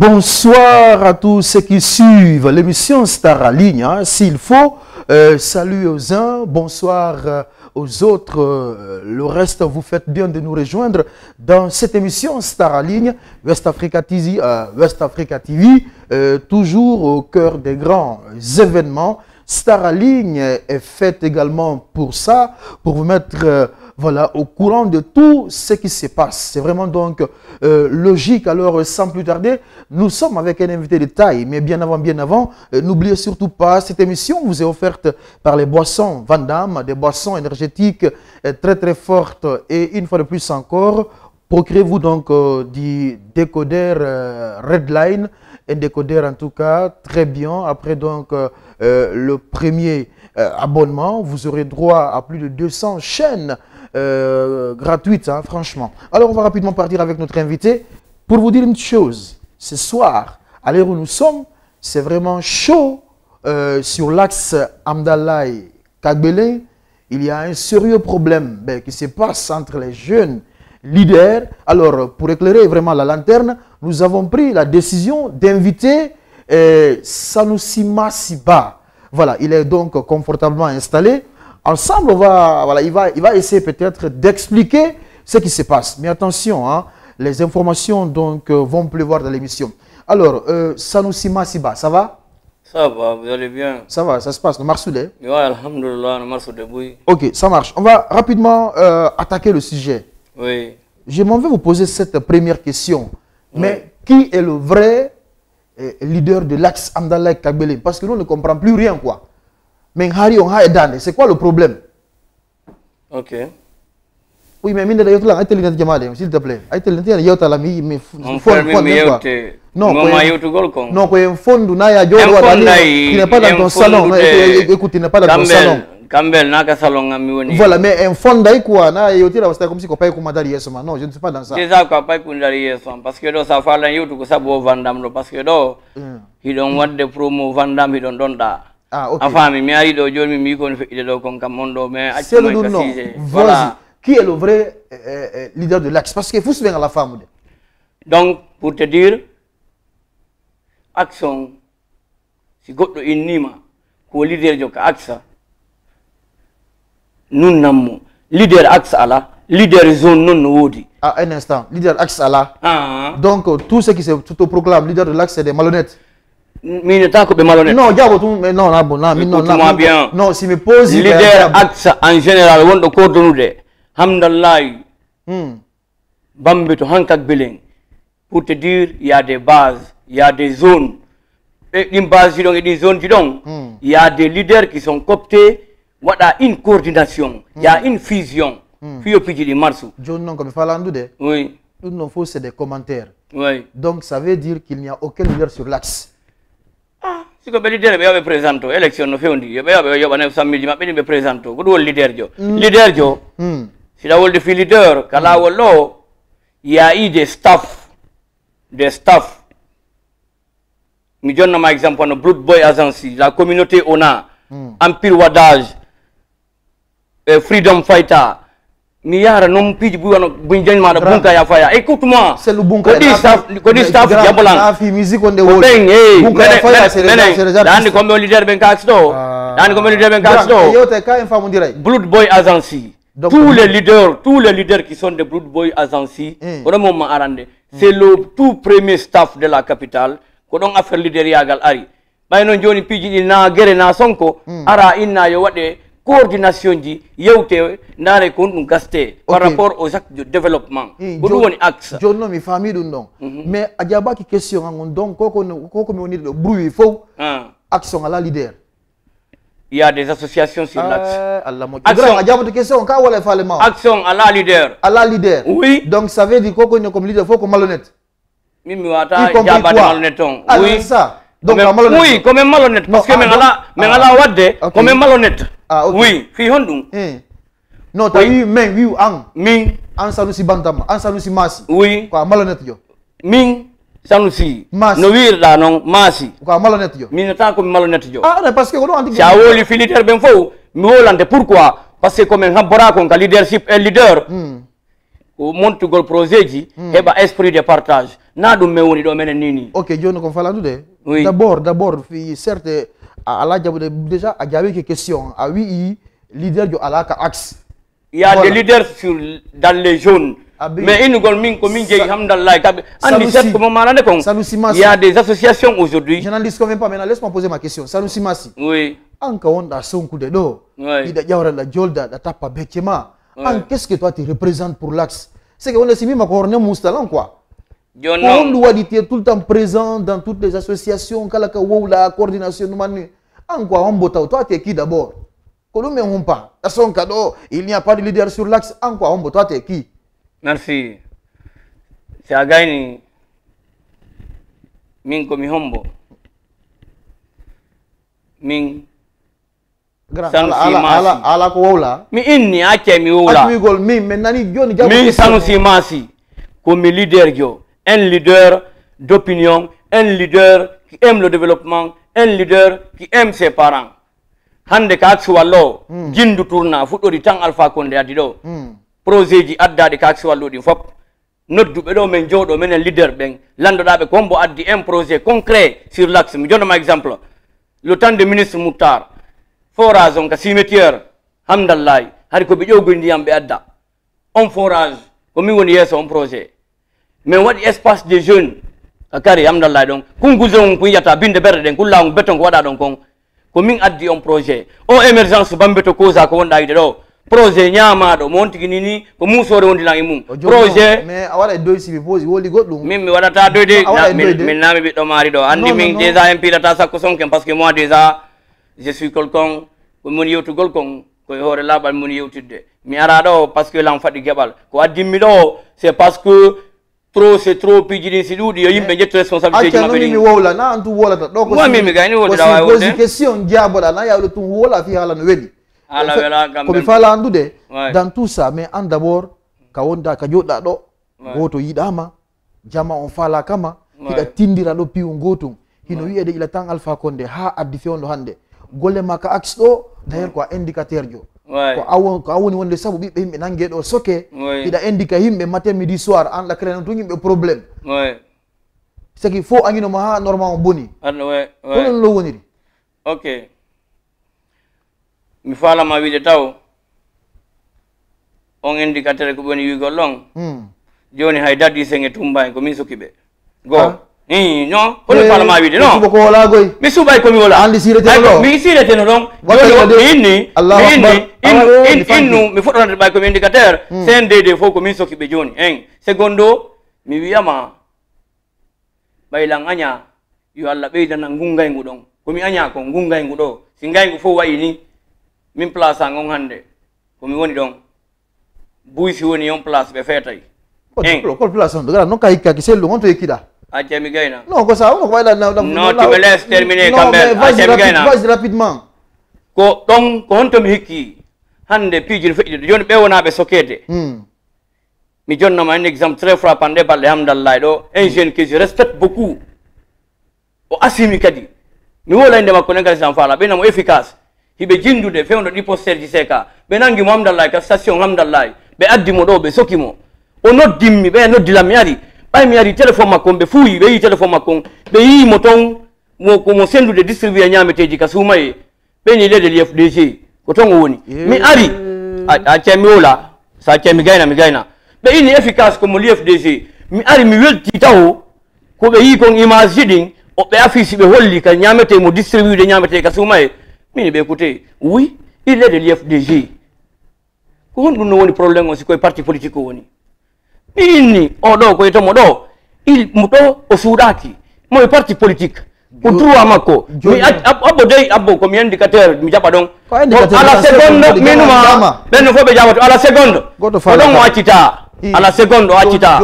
Bonsoir à tous ceux qui suivent l'émission Star en ligne. Hein. S'il faut, salut aux uns, bonsoir aux autres. Le reste, vous faites bien de nous rejoindre dans cette émission Star en ligne, West Africa TV, toujours au cœur des grands événements. Star en ligne est faite également pour ça, pour vous mettre voilà, au courant de tout ce qui se passe. C'est vraiment donc logique. Alors, sans plus tarder, nous sommes avec un invité de taille. Mais bien avant, n'oubliez surtout pas, cette émission vous est offerte par les boissons Van Damme, des boissons énergétiques très fortes. Et une fois de plus encore, procurez-vous donc du décodeur Redline, un décodeur en tout cas très bien. Après donc le premier abonnement, vous aurez droit à plus de 200 chaînes gratuites, hein, franchement. Alors on va rapidement partir avec notre invité pour vous dire une chose. Ce soir, à l'heure où nous sommes, c'est vraiment chaud sur l'axe Amdalaï-Kagbele. Il y a un sérieux problème qui se passe entre les jeunes leaders. Alors, pour éclairer vraiment la lanterne, nous avons pris la décision d'inviter Sanusi Masiba. Voilà, il est donc confortablement installé. Ensemble, il va essayer peut-être d'expliquer ce qui se passe. Mais attention, hein, les informations donc, vont pleuvoir dans l'émission. Alors, Sanusi Masiba, ça va? Ça va, vous allez bien? Ça va, ça se passe, nous marsoudé? Oui, alhamdoulilah, nous marsoudé, oui. Ok, ça marche. On va rapidement attaquer le sujet. Oui. Je m'en vais vous poser cette première question. Mais qui est le vrai leader de l'axe Amdalaï-Kagbele? Parce que nous ne comprenons plus rien, quoi. Mais c'est quoi le problème? Ok. Oui, mais s'il te plaît. Non, il n'est pas dans ton salon. Écoute, il n'est pas dans ton salon. Voilà, mais un fond quoi, comme si non, je ne suis pas dans ça. Parce que ça fait YouTube ça Van Damme parce que he don't want the promo Van Damme, he don't do that. Ah, ok. C'est le nom. Voilà. Qui est le vrai leader de l'axe? Parce qu'il faut se faire à la femme. Donc, pour te dire, action, si vous avez une nima, pour leader de l'axe, nous n'avons leader axe à la, leader zone non nous. Ah, un instant, leader axe à la. Donc, tout ce qui se proclame leader de l'axe, c'est des malhonnêtes. Non, mais non, si me pose leader axe en général, on doit coordonner. Hamdallah, Bambeto, Hankak Beleng. Pour te dire, il y a des bases, il y a des zones. Et une base, il y a des zones, il y a des leaders qui sont cooptés. Il y a une coordination, il y a une fusion. Puis au pied de Marsou. Oui. Tout nous faut, c'est des commentaires. Oui. Donc, ça veut dire qu'il n'y a aucun leader sur l'axe. Si vous avez leader, vous présente l'élection, vous avez présente. Vous avez leader. Leader, si la world leader, il y a eu des staff. Je donne un exemple, le Blood Boy Agency, la communauté ONA, Empire Wadage, Freedom Fighter. Écoute-moi. C'est le bunka. Blood Boy Agency. Tous les leaders qui sont des Blood Boy Agency, c'est le tout premier staff de la capitale. Qu'on a fait leader Yagal Ari. Baynon Joni Piji na gere na sonko ara inna yo wade coordination ji yewte ndare ko dum gaste par rapport aux actes de développement. Bodu woni axe. Jonno mi famille dum non. Mais adjaba ki question ngon donc koko mi woni le bruit faut action à la leader. Il y a des associations sur l'axe. Action à la leader. À la leader. Oui. Donc ça veut dire qu'on comme leader faut qu'on malhonnête. Oui, ça. Donc oui, comme malhonnête. Parce que mengala wadde, comme malhonnête. Ah, ok. Oui, fi hondum. Non, tu as eu men, oui, an. Ming. An Sanusi Bantama, an Sanusi Masi. Oui. Quoi, malhonnête yo. Ming. Sanusi. Masi. No wirda non Masi. Quoi, malhonnête yo. Min ta ko malhonnête yo. Ah, parce que on dit. Ça woli filiter ben fo. Mi wolante pourquoi? Parce que comme un bora kon ka leadership et leader. ko montugol projet ji heba esprit de partage na dum me woni do menen nini. OK, joni ko falandu de. Oui. D'abord certes ala jabude déjà a jabe quelques questions. Ah oui, leader jo alaka axe. Il y a des leaders dans les zones. Mais il y a des associations aujourd'hui. Je n'en disconviens même pas, maintenant laisse-moi poser ma question. Sanusi Massi. Oui. Qu'est-ce que toi tu représentes pour l'axe? C'est qu'on est simi ma corne moustalan quoi. On doit être tout le temps présent dans toutes les associations, kalaka ou la coordination manu. En quoi on bota toi tu es qui d'abord? Pas. À son cadeau, il n'y a pas de leader sur l'axe. En quoi on bota tu es qui? Merci. C'est Againi. Min komi hombo. Min. Ala ko wala. Mi inni ache mi wala. Mi gol mi menani joni jabu. Mi Sanusi Massi. Comme leader jo. Un leader d'opinion, un leader qui aime le développement, un leader qui aime ses parents. Hande ka aksi wallo jindu tourna fuɗɗori tan Alpha Condé addi ɗo projet ji addaɗi ka aksi walluɗi fop nodduɓe ɗo men jowɗo menen leader ɓen landoɗaɓe kombo addi un projet concret sur l'axe mi jonnoma exemple le temps de ministre Moutar forage on ka cimetière hamdallahi hari koɓe ƴowgoy ndiyam ɓe adda on forage ko min woni yeeso on projet min waɗi espace des jeunes ka kari hamdallahi ɗon kunguso on ko yiyata binde ɓerde ɗen kullago béton ko waɗa ɗon kon ko min addi on projet o émergence bambeto causa ko wonɗa yide ɗo projet ñamaɗo mo wontigi nini ko musore wondilan e mum projet mais a waɗa doy sibi pose woli goɗɗum min mi waɗata doyde min nami ɓiɗɗo maari ɗo andi min déjà en piɗata sakko sonken parce que moi déjà je suis quelqu'un ko moni yewtugol kon koye hoore laaɓal moni yewtidde mi ara ɗo par ce que lan faɗi geɓal ko addimmi ɗo c'est parce que c'est trop pijini si ɗuuɗi yo yimɓe jetto responsabilité ji maɓɓe mi wowla na an tum wolata ɗo ko mi gayni wondeɗa wawi wonde question jaboɗa na yawɗo tum wola fi haala no weɗi ala wela gam komi fala andude dans tout ça mais an d'abord ka wonda ka joɗɗa ɗo goto yiɗama jama on fala kama hiɗa tindira ɗo piwu gotum hino wiyede ila tan Alpha Condé ha addi fewndo hande golle ma ka axe ɗo d'ailleurs ko indicateur jo ko awoni wonde sabu ɓiɓɓe yimɓe nangue ɗo soke hiɗa indica yimɓe matin midi soir an la créne to yimɓe probléme saki fo añinoma ha normal o boni konon lo woniri ok mi falama wiide taw on indicateur ko ɓoni wigol ɗon joni hay daddi senge tumba en ko min sokki ɓe go non hono falama wiide non ko wala goy mi subay komi wola andi sireteno mi sireteno ɗon joni mi inni innu mi fuɗɗorande ɓay komi indicateur CNDD fof ko min sokki ɓe joni en secondo mi wiyama ɓaylan aña yo Allah ɓeydana ngungaygu ɗon komi aña ko ngungaygu ɗo si ngaygu fof wayi ni min place an on hande komi woni ɗon buysi woni on place ɓe feetay kol place on gara non ka hikkaki sellu on to yekkiɗa Achemi Gaina. Non, comme ça, on va aller non, tu me laisses terminer quand même. Achemi Gaina. Vas-y rapidement. Ko donc ko honto mi hikki hande pijil feƴƴude joni ɓe wonaɓe sokede mi jonnoma un exemple très frappant nde balɗe hamdallahi ɗo un jeune que je respecte beaucoup o asimi kadi mi wola inde makko nen kadi san faala ɓeynamo efficace hiɓe jindude fewno ɗi poster ji seka ɓe nanguimo hamdallahi ka station hamdallahi ɓe addimo ɗo ɓe sokimo o noddimmi ɓe noddilam mi ari ɓay mi ari téléphone makko ɓe fuuyi ɓe yi téléphone makko ɓe yimo toon komo sendude distribué ñameteji ka suumaye ɓeni leyde l'IFDG ko toon o woni mi ari accami mi wola sa accami mi gayna ɓe ini efficace komo l'IFDG mi ari mi welti taw ko ɓe yi kon image ji ɗin ɓe affiche ɓe holli ka ñamete mo distribué ñamete ka suumaye mini ɓe écoutez oui il est de l'IFDG ko hon ɗum no woni probléme o si koye parti politique o woni mi inni oɗo koye tomo ɗo mo ɗo o suuɗaki moye parti politique ko droit makko mi abbo dey abbo komi indicateur mi jaɓa ɗon ala seconde minuma ɓenno fof ɓe jaɓato ala seconde ko ɗon o accita ala seconde o accita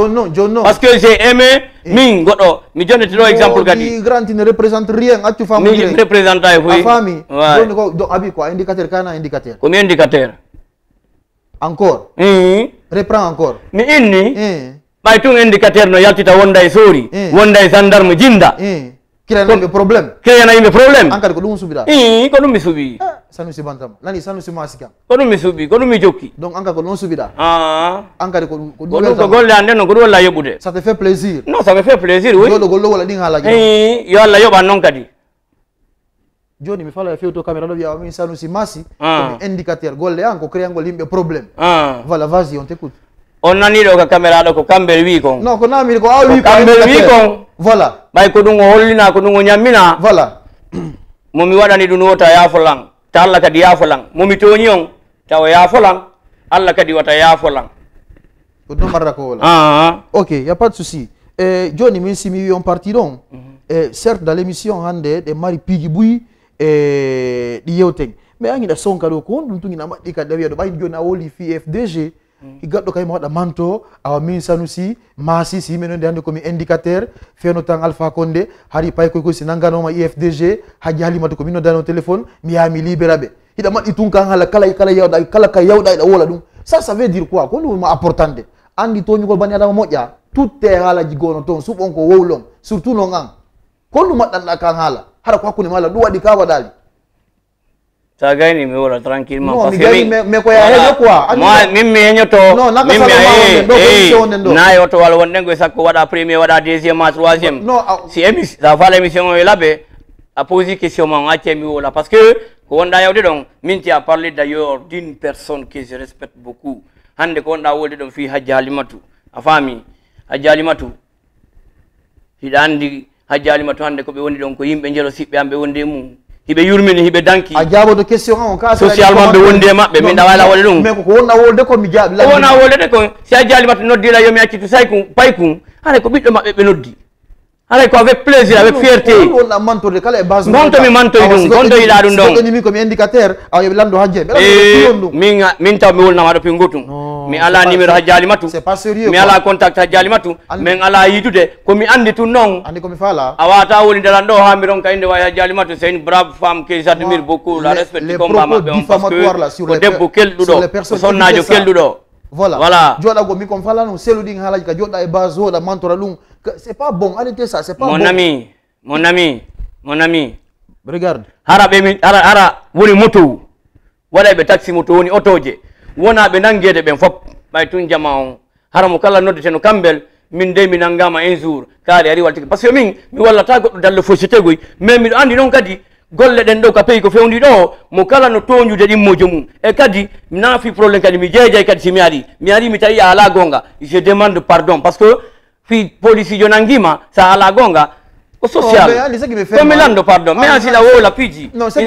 par ce que j'ai aimé min goɗɗo mi jonnete ɗo exemple kadi grand ne représente rien actu fami mi représente ay foy fami joni ko donc abi ko indicateur kana indicateur komi indicateur encore reprend encore mi inni ɓay tun indicateur no yaltita wonda e soori wonda e gendarme jinda Créer un problème. Créer un problème. Encore que nous subira. Quand nous subi. Ça nous bantam. Nani ça nous masika. Quand nous subi, quand nous joki. Donc encore que nous subira. Encore que nous golle ande no golle la yobude. Ça te fait plaisir. Non, ça me fait plaisir, oui. Golle wala ding hala. Yo la yoba non kadi. Joni mi fala fait to caméra do ya mi ça nous masi comme indicateur golle encore créer un golle problème. Voilà, vas-y, on t'écoute. On a ni la caméra do ko kambe wi kon. Non, ko na mi ko wi kambe wi kon. Voilà. Bay ko dungo hollina ko dungo nyamina. Voilà. Momi wadani dun wota ya folang. Ta Allah kadi ya folang. Momi toni on taw ya folang. Allah kadi wata ya folang. Ko do marra ko wala. OK, y a pas de souci. Johnny mi si mi on partiront. Certes dans l'émission hande de Mari Pigi Bui di yewteng. Mais angi da sonka do ko dum tungi na madi ka dawiya do bay jona woli fi FDG. Igaddo kay mo da manto awa min sanusi masi si meno de ande ko mi indicateur feno tan Alpha Condé hari pay ko sinangano ma IFDG haji halimatu ko mino dano téléphone mi ya mi libérabe ida madi tun kan hala kala yawda kala kay yawda da wala dum ça veut dire quoi ko ma importante andi to nyugol bani adama moja tout est hala jigono ton subon ko wowlon surtout no ngang ko lu madan kan hala hara ko hakuni mala du wadi ka wadali. Ça gagne mais voilà tranquillement parce que mais quoi ya quoi moi mimi yenyo to mimi na yo to wala wonde go sakko wada premier wada deuxième ma troisième si émission ça va l'émission est là be a poser question ma mi wala parce que ko wonda yawde donc min ti a parlé d'ailleurs d'une personne que je respecte beaucoup hande ko wonda wolde don fi Hajji Halimatu a fami Hajji Halimatu hidandi Hajji Halimatu hande ko be wondi don ko yimbe jelo sibbe ambe wonde mum hibe yurmini hibe danki a jabo de question on ka socialement be wonde mabbe min dawala wala dum mais ko wonna wolde ko mi jaabi la wona wolde ko si a Halimatu noddi la yomi acci to say ko pay ko hane ko biddo mabbe be noddi hane ko avec plaisir avec fierté on a manto de kala base monto mi manto dum gondo ila dum don ko ni ko mi indicateur aw yobe lando hajje min taw mi wolna wado pingotum mi ala numéro Hajji Halimatu c'est pas sérieux mi ala contact Hajji Halimatu men ala yitude ko mi andi tun non andi ko mi fala awata woni dalando ha mi ron kayinde wa Hajji Halimatu c'est une brave femme que j'admire beaucoup la respecte combat mabbe on parce que ko debbo keldudo sonnajo keldudo voilà joda go mi kon fala non seluding halaji ka joda e bazo da mantora lung c'est pas bon arrêtez ça c'est pas bon mon ami regarde hara be mi hara woni moto wala be taxi moto woni otoje wona be nangede ben fop bay tun jama on hara mo kala noddete no kambel min de mi nangama un jour kaari ari walti parce que min mi wallata goddo dalle société goy mais mi andi non kadi golle den do ka pay ko fewndi do mo kala no tonjude dimmojo mum e kadi na fi problème kadi mi jeejay kadi si mi ari mi tawi ala gonga je demande pardon parce que fi police jo nangima sa ala gonga au social comme lando pardon mais asila wo la piji non c'est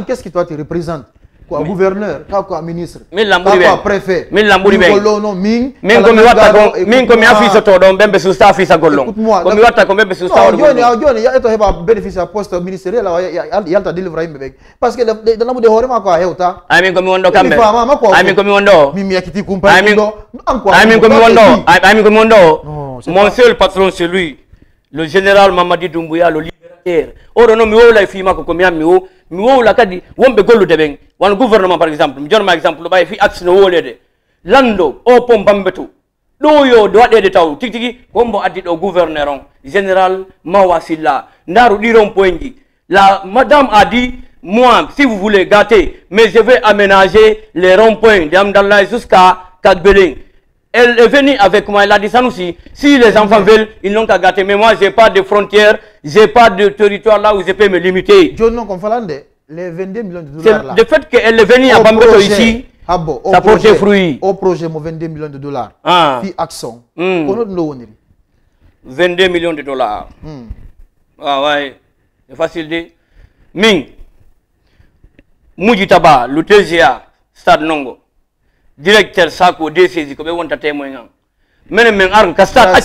qu'est-ce qui toi te représente quoi gouverneur quoi ministre quoi préfet min lamburi be min ko mi affiche to don bembe su staff isa gollon ko mi watta ko bembe su staff joni ya eto heba bénéfice poste ministériel yalta délivrer yimbe parce que de lamu de horema ko hewta ay min ko mi wondo kambe ay min ko mi wondo mi yakiti kumpa ay min ko mi wondo mon seul patron c'est lui le général Mamadi Doumbouya le libérateur oro no mi wola fi mako ko mi am mi wola kadi wombe gollude ben wan gouvernement par exemple mi jorma exemple bay fi action wolede lando o pom bambetu do yo do wadede taw tigi gombo addi do gouverneur on général Mawasilla ndaru diron poingi la madame a dit moi si vous voulez gâter mais je vais aménager les ronds-points d'Amdallah jusqu'à Kadbeling. Elle est venue avec moi, elle a dit Sanoussi, si les enfants veulent, ils n'ont qu'à gâter. Mais moi, je n'ai pas de frontières, je n'ai pas de territoire là où je peux me limiter. Je ne comprends pas les 22 millions de dollars là. Le fait qu'elle est venue à Bambeto ici, ça porte fruit. Au projet, 22 millions de dollars. Puis action. 22 millions de dollars. Ah ouais, c'est facile de. Ming, Mujitaba, le TGA, Stade Nongo. Directeur Sako DCZ ko be wonta témoin ngam men ar ka stade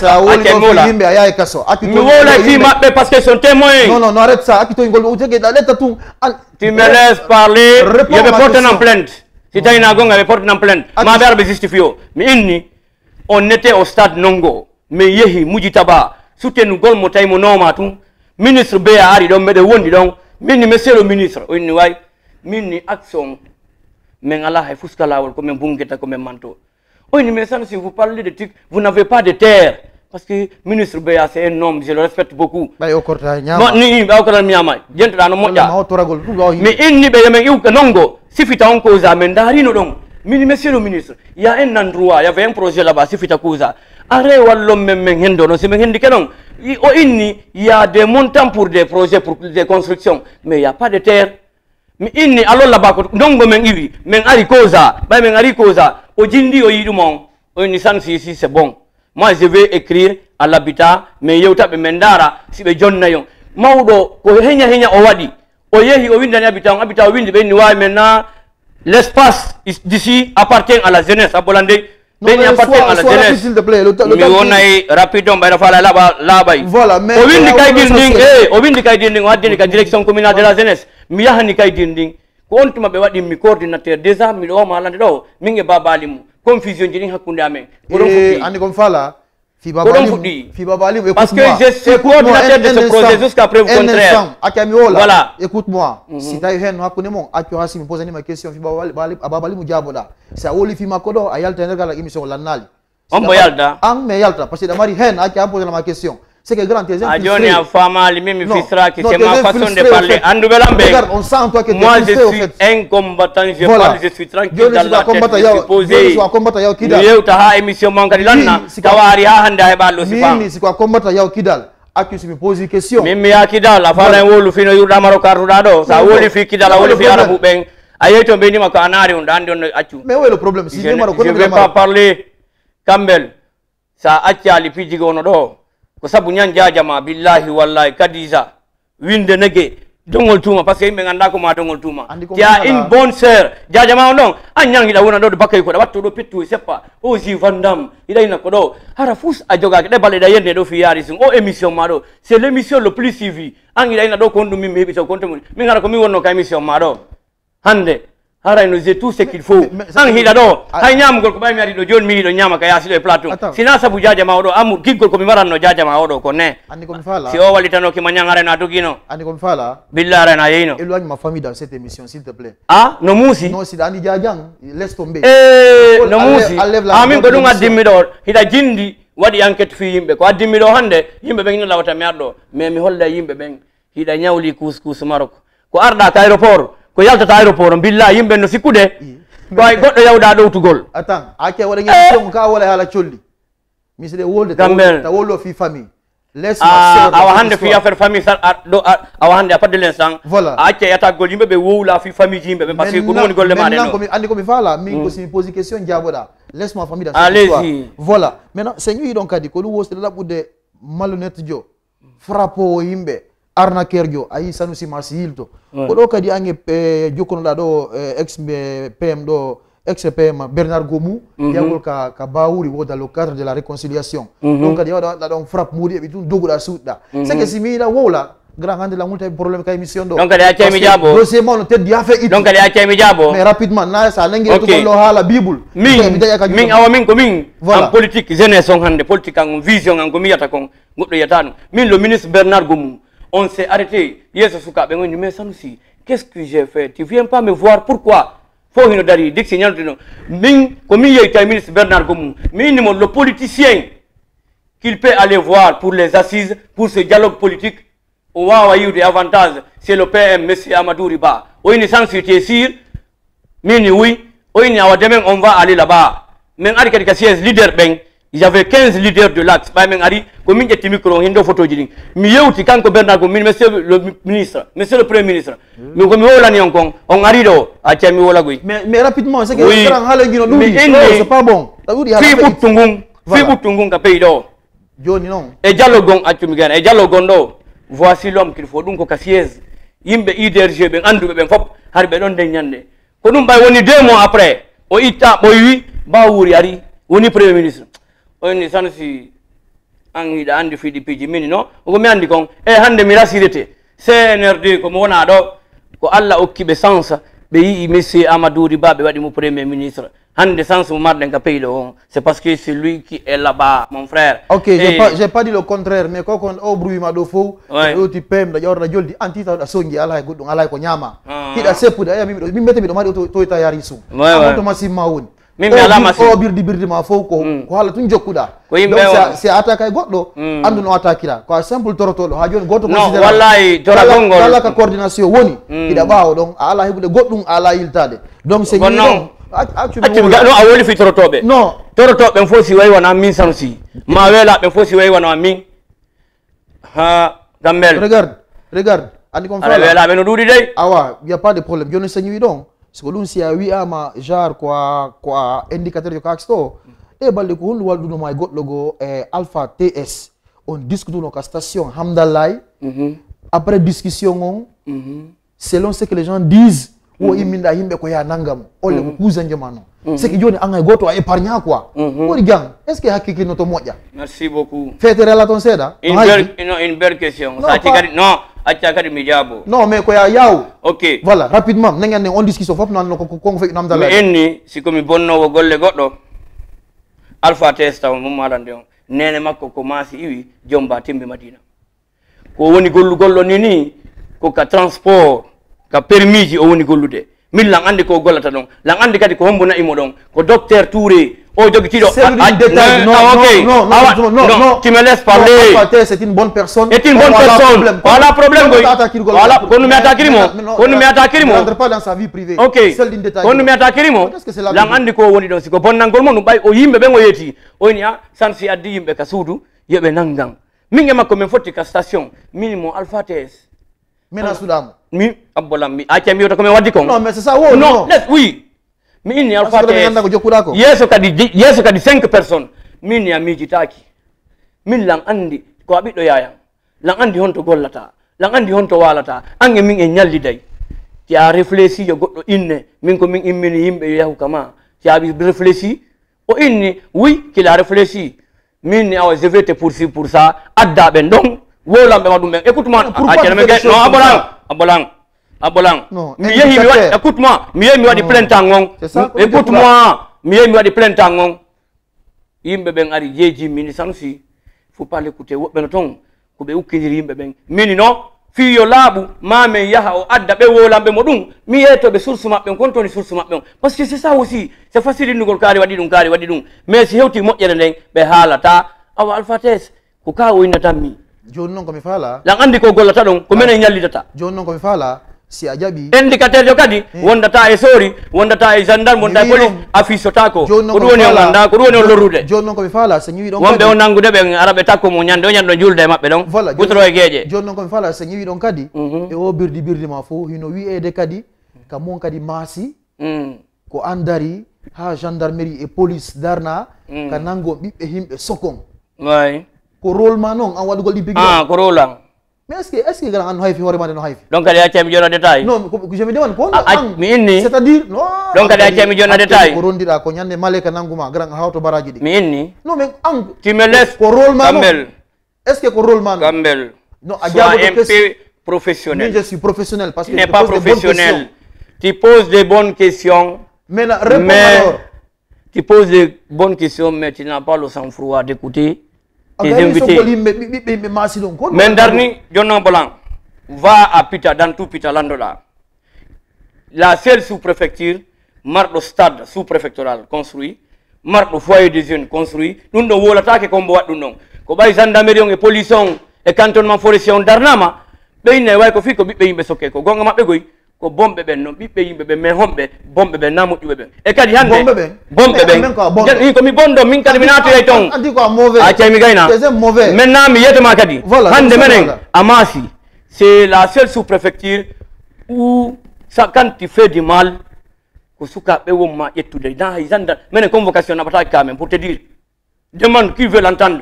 mola yimbe ayaay kaso akito mola fi mabbe parce que son témoin non arrête ça akito ngol o jege da leta tu tu me laisses parler je vais porter en plainte si tay na gonga be porter en plainte ma be justifio mais inni on était au stade Nongo mais yehi Mujitaba soutenu gol mo tay mo noma tu ministre be ari don mede wondi don minni monsieur le ministre inni way minni action mais Allah est fouska lawol comme un bungeta comme un manteau. Oui, mais ça, si vous parlez de trucs, vous n'avez pas de terre. parce que ministre Beya c'est un homme, je le respecte beaucoup. Ba yo korta nyama. Ni ba ko nyama. Jento da no moja. Mais inni be yemen yu nongo, sifita on causa men dari no don. Monsieur le ministre, il y a un endroit, il y avait un projet là-bas, sifita causa. Arrêt wallom men hendo no, c'est men hendi kenon. Il y a des montants pour des projets, pour des constructions, mais il n'y a pas de terre. Mais inni alors là-bas, nongo men ivi, men ari causa, ba men ari causa. Ojindi o yidumon, o nisan si c'est bon. Moi je vais écrire à l'habitat, mais yo tabe mendara si be jonna yon. Mawdo ko henya o wadi. O yehi o winda ni habitat o windi be ni wa maintenant l'espace d'ici appartient à la jeunesse à Bollandé. Ben appartient à la jeunesse. S'il te plaît, mais on a rapidement ba fala là-bas. Voilà, mais o windi kay dinding o windi kay dinding o adini ka direction communale de la jeunesse. Mi yahani kay dinding. Ko on tuma be wadi mi coordinateur déjà mi do malande do minge babalimu. Confusion jini hakunde amen. Andi comme fala fi babali parce que je suis coordinateur de ce projet jusqu'à preuve contraire. Voilà, écoute-moi. Si tu as eu hakune mon accuracy me pose ma question fi babali mu jaboda. Ça oli fi makodo ayal tenga la émission lanali. On boyalda. Me yalta parce que damari hen a posé ma question. C'est que grand tes Adjoni a fama li mimi fisra qui c'est ma façon de parler. Andu belambe. Regarde, on sent toi que tu es moi je suis un combattant, je parle, je suis tranquille dans la tête. Je suis posé. Yo ta ha émission man kadilanna. Tawari ha handa he ballo sifa. Mimi si kwa combattant yao kidal. Aki si me pose une question. Mimi ya kidal afala wolu fino yuda maro karudado. Sa woli fi kidal woli fi arabu ben. Ayeto beni mako anari undandi on achu. Mais où est le problème? Si je ne vais pas parler Campbell. Sa acha li fiji gono do. Ko sabu nyanja jama billahi wallahi kadiza winde nege dongol tuma parce que me nganda ko ma dongol tuma ya une bonne sœur jajama non anyang ida wona do bakay ko da watto do pettu seppa o si vandam ida ina ko do hara fus a joga de balde da yende do fi yari sun o émission ma do c'est l'émission le plus suivi an ida ina do ko ndum mi hebi so konto mi ngara ko mi wonno ka émission ma do hande hara nous j'ai tout ce qu'il faut an hida do hay nyam gol ko bay mi ari do jon mi do nyama ka yasi do plateau sina sabu jajama do amu gigol ko mi maranno jajama do ko ne andi ko mi fala si o walitano ki manyangare na dugino andi ko mi fala billare na yino éloigne ma famille dans cette émission s'il te plaît ah no musi non si andi jajang laisse tomber no musi amin ko dunga dimmi do hida jindi wadi enquête fi yimbe ko dimmi do hande yimbe be ngina lawata merdo mais mi holda yimbe ben hida nyawli couscous marok ko arda ka aéroport ko yalta aéroport billa yimbe no sikude ko ay goddo yawda do tugol attends ake wala ngi ka wala hala cholli mi se de wolde ta wollo fi famille laisse ma sœur awa hande fi affaire famille do awa hande a pas de l'instant voilà ake yata gol yimbe be wowla fi famille yimbe be parce que ko woni golle ma de no andi ko mi fala mi ko si pose question jaboda laisse ma famille dans cette histoire voilà maintenant c'est ñu donc adi ko lu woste la budde malhonnête jo frappo yimbe arnaqueur jo ayi Sanusi Masilto ko do kadi ange jokono da do ex PM do ex PM Bernard Gomu yagol ka bawuri wo dans le cadre de la réconciliation donc kadi da don frappe moudi e tun dogu da suda c'est que si mi la wola grand hande la multa problème ka émission do donc kadi a mi jabo dossier mon tête dia fait it donc kadi a mi jabo mais rapidement na sa nangi to lo hala bible min awa min ko min en politique jeunesse on hande politique en vision en ko mi yata kon goddo yatano min le ministre Bernard Gomu on s'est arrêté. Yes, Souka, mais Sanusi, qu'est-ce que j'ai fait? Tu viens pas me voir, pourquoi? Faut une dari, dit signal de nous. Ming, comme il y a le ministre Bernard Gomu, minimum le politicien qu'il peut aller voir pour les assises, pour ce dialogue politique, au Wawaïou des avantages, c'est le PM, M. Amadou Riba. Ou une sensibilité sur, mini oui, ou une demain on va aller là-bas. Mais avec quelques leader ben. Il y avait 15 leaders de l'axe. Comme il y a micro, il y a photo. Mais il y a Bernard Gomu, monsieur le ministre, monsieur le premier ministre. Mais comme on arrive à Tchami. Mais rapidement, c'est que c'est pas bon. Fibutungung Kapeido. Johnny non. Et dialogue à Tumigan, et dialogue. Voici l'homme qu'il faut donc Cassiez. Yimbe IDRG, ben Andou, ben Fop, Harbedon de Nyande. Konumba, on est 2 mois après. O Ita, Boyi, Baouri, Ari, on est premier ministre. On est Sanusi angi da andi fi di piji mini no ko mi andi kon e hande mi rasirete CNRD ko mo wona do ko alla okkibe sansa be yi monsieur Amadou Riba be wadi mo premier ministre hande sans mo marden ka pays on c'est parce que c'est lui qui est là-bas mon frère. OK, j'ai pas dit le contraire mais ko kon o bruit ma do fo o ti pem da jorda joldi anti ta da songi ala goddo ala ko nyama ti da sepu da mi mette mi do mari to ita yari su to masima woni min mi ala masi o birdi ma fo ko hala tun jokkuda donc c'est attaque ay goddo andu no attaquira ko simple toroto do ha joni goto no wallahi tora gongol kala ka coordination woni ida baawo donc ala hebude goddum ala yiltade donc c'est non a woli fi torotobe non torotobe fo si way wana min sanusi ma wela be fo si way wana min ha Gambel regarde andi comme ala wela be no dudi dey awa y a pas de problème joni señui donc ko ɗum si a wi'ama genre quoi indicateur yo kaksto e balɗe ko hunde waldunomo e goɗɗo go e alpha ts on discute no ka station hamdallay après discussion on selon ce que les gens disent wo imminɗa yimɓe ko ya naggam olle ko kusanjo ma noon c'est que joni an hay goto a épargne quoi woɗi gang est ce que hakkikino to moƴƴa merci beaucoup feeterela toon seeɗa une belle question sati kadi non acca kadi mi jaabo non mais koya yaw ok voilà rapidement nagande on discussion fof nanno konko feƴi namdala mi enni siko mi bonnowo golle goɗɗo alpha ts taw mum malande on nene makko ko maasi iwi jomba tembe madina ko woni gollugol on ni ko ka transport ka permis ji o woni gollude min lan andi ko gollata ɗon lan andi kadi ko hombo naimo ɗon ko docteur Touré o jogitiɗo non tu me laisses parler c'est une bonne personne c'est une bonne personne voilà problème voilà kono mi attaquirimo kono mi attaquirimo dans sa vie privée ok kono mi attaquirimo lan andi ko woni ɗon siko bonnangol mon ɗum ɓay o yimɓe ɓen o yeeti o woni a sansi addi yimɓe ka suudu yoɓe nangan min e makko min fotti ka station minimo alpha ts mina suɗamo mi abbolam mi acca mi wiyata ko min waddi kon non mais c'est ça wo non oui mi inni alpha yeso kadi 5 personnes min ya mijitaki min lan andi ko a ɓiɗɗo yayam lan andi honto gollata lan andi honto walata ange min e ñalliday ti a réfléchi yo goɗɗo inne min ko min immini yimɓe yo yahu kama ti a réfléchi o inni oui qu'il a réfléchi min ni awa je vais te poursuivre pour ça adda ɓen ɗon wolamɓe ma ɗum ɓen écoute moi non abolang mi yehi mi waɗi écoute moi mi yehi mi waɗi plainte on écoute moi mi yehi mi waɗi plainte on yimɓe ɓen ari jeeji mini Sanusi faut pas l'écouter woɓɓe no toon ko ɓe ukkidiri yimɓe ɓen mini no fiyo laaɓu mamen yaha o adda ɓe wolamɓe mo ɗum mi yeytoɓe source maɓɓe kon toni source maɓɓe on par ce que c'est ça aussi c'est facile innugol kaari waɗi ɗum mais si hewti moƴƴere nden ɓe haalata awa alpha ts ko ka woyna tan mi joni noon komi faala lan andi ko gollata ɗon ko minen ñallidata joni noon komi faala si a jaɓi indicateur jo kadi wondata e sori wondata e gendarme wondata e police affichotako ko ɗum woni on ganda ko ɗum woni on lorrude joni noon komi faala so ñiwi ɗon wonɓe o nanngude ɓe ara ɓe takko mo ñande o ñande julde e maɓɓe ɗon gutoro e gueeƴe joni noon komi faala so ñiwi ɗon kadi e o birdi ma fof hino wiyede kadi ka mon kadi maasi ko an dari ha gendarmerie et police darna ka nanngo ɓiɓɓe himɓe sokon way ko rôle ma noon an waɗugol ɗi bigui ko rôle an mais est ce que gara an no hayfi hoore ma de no hayfi donc kadi accami joni détail non je me demande ko mi inni c'est à dire non donc kadi accami joni détail ko rondiɗa ko ñande maleka nanguma gara hawto baraji ɗi mi inni non mais an tu me laisses ko rôle ma Gambel est ce que ko rôle ma Gambel non sois un peu professionnel je suis professionnel parce que tu n'es pas professionnel tu poses des bonnes questions mais réponds alors tu poses des bonnes questions mais tu n'as pas le sang-froid d'écouter tes invités mais darni jonnon blanc va à Pita, dans tout Pita Landola. La seule sous-préfecture, marque stade sous-préfectoral construit, marque foyer des jeunes construit, nous ne voulons pas que combo nous non. Ko bay gendarmerie et police et cantonnement forestier on darnama, be ne way ko fi ko bibbe yimbe sokke ko gonga mabbe goy ko bombe ben no bibbe yimbe be me hombe bombe ben namu yube e kadi hande bombe ben ko mi bondo min kadi minato e ton andi ko mauvais a cey mi gayna c'est mauvais maintenant mi yetama kadi hande menen amasi c'est la seule sous-préfecture où ça, quand tu fais du mal, une convocation pour te dire, demande qui veut l'entendre.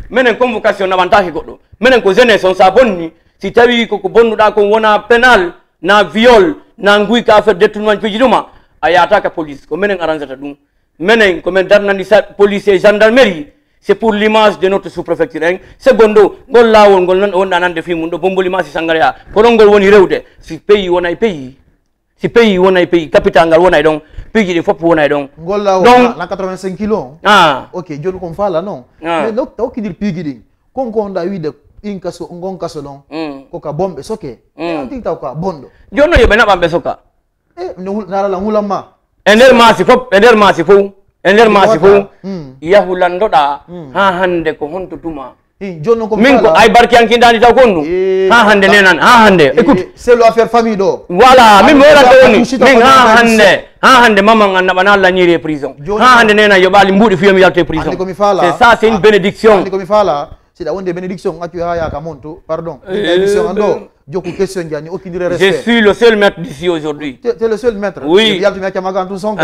Une convocation n'avantage godo. Menen ko jeunesse on s'abonne si tu as vu que bon da ko wona pénal na viol na ngui ka faire détournement pijiduma aya attaque police ko menen arrangata dum menen ko men darnani police et gendarmerie. C'est pour l'image de notre sous-préfecture. Secondo, gol lawol gol non on anande fi mundo bomboli masi sangaria. Korongol woni rewde. Si pays wona pays. Si pays wona pays, capital ngal wona don, pays de fop wona don. Gol lawol na 85 kg. Ah. OK, joni kon fala non. Mais donc taw ki dir pigi ding. Kon kon da wi de inkaso ngon kaso non. Ko ka bombe soke. On tik taw ka bondo. Jono yo bena bambe soka. No nala la hulama. ender masifo yahulandoɗa ha hande ko honto tuma min ko ay barki ankindani taw konnu ha hande nenan ha hande écoute c'est l'affaire famille do voilà min morata woni min ha hande maman an naɓana Allah ñiri prison ha hande nenan yo ɓaali mbuuɗi fiyomi yalte prison c'est ça c'est une bénédiction ko mi faala siɗa wonde bénédiction accu ha yaka monto pardon émission ando jokku question jani aucune respect je suis le seul maître d'ici aujourd'hui t'es le seul maître oui yaltu mi accamaga tout son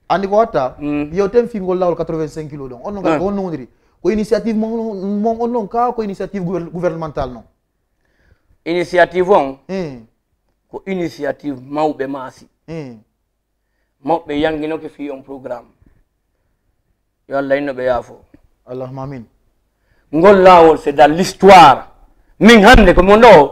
andi ko watta yo ten fingol lawol 85 kilo ɗon on non ko on nodiri ko initiative mon on non ka ko initiative gouvernementale non initiative on ko initiative mawɓe maasi mawɓe yanginoke fi on programme yo Allah innoɓe yaafo allahumma amin ngol lawol c'est dans l'histoire min hande ko mon ɗo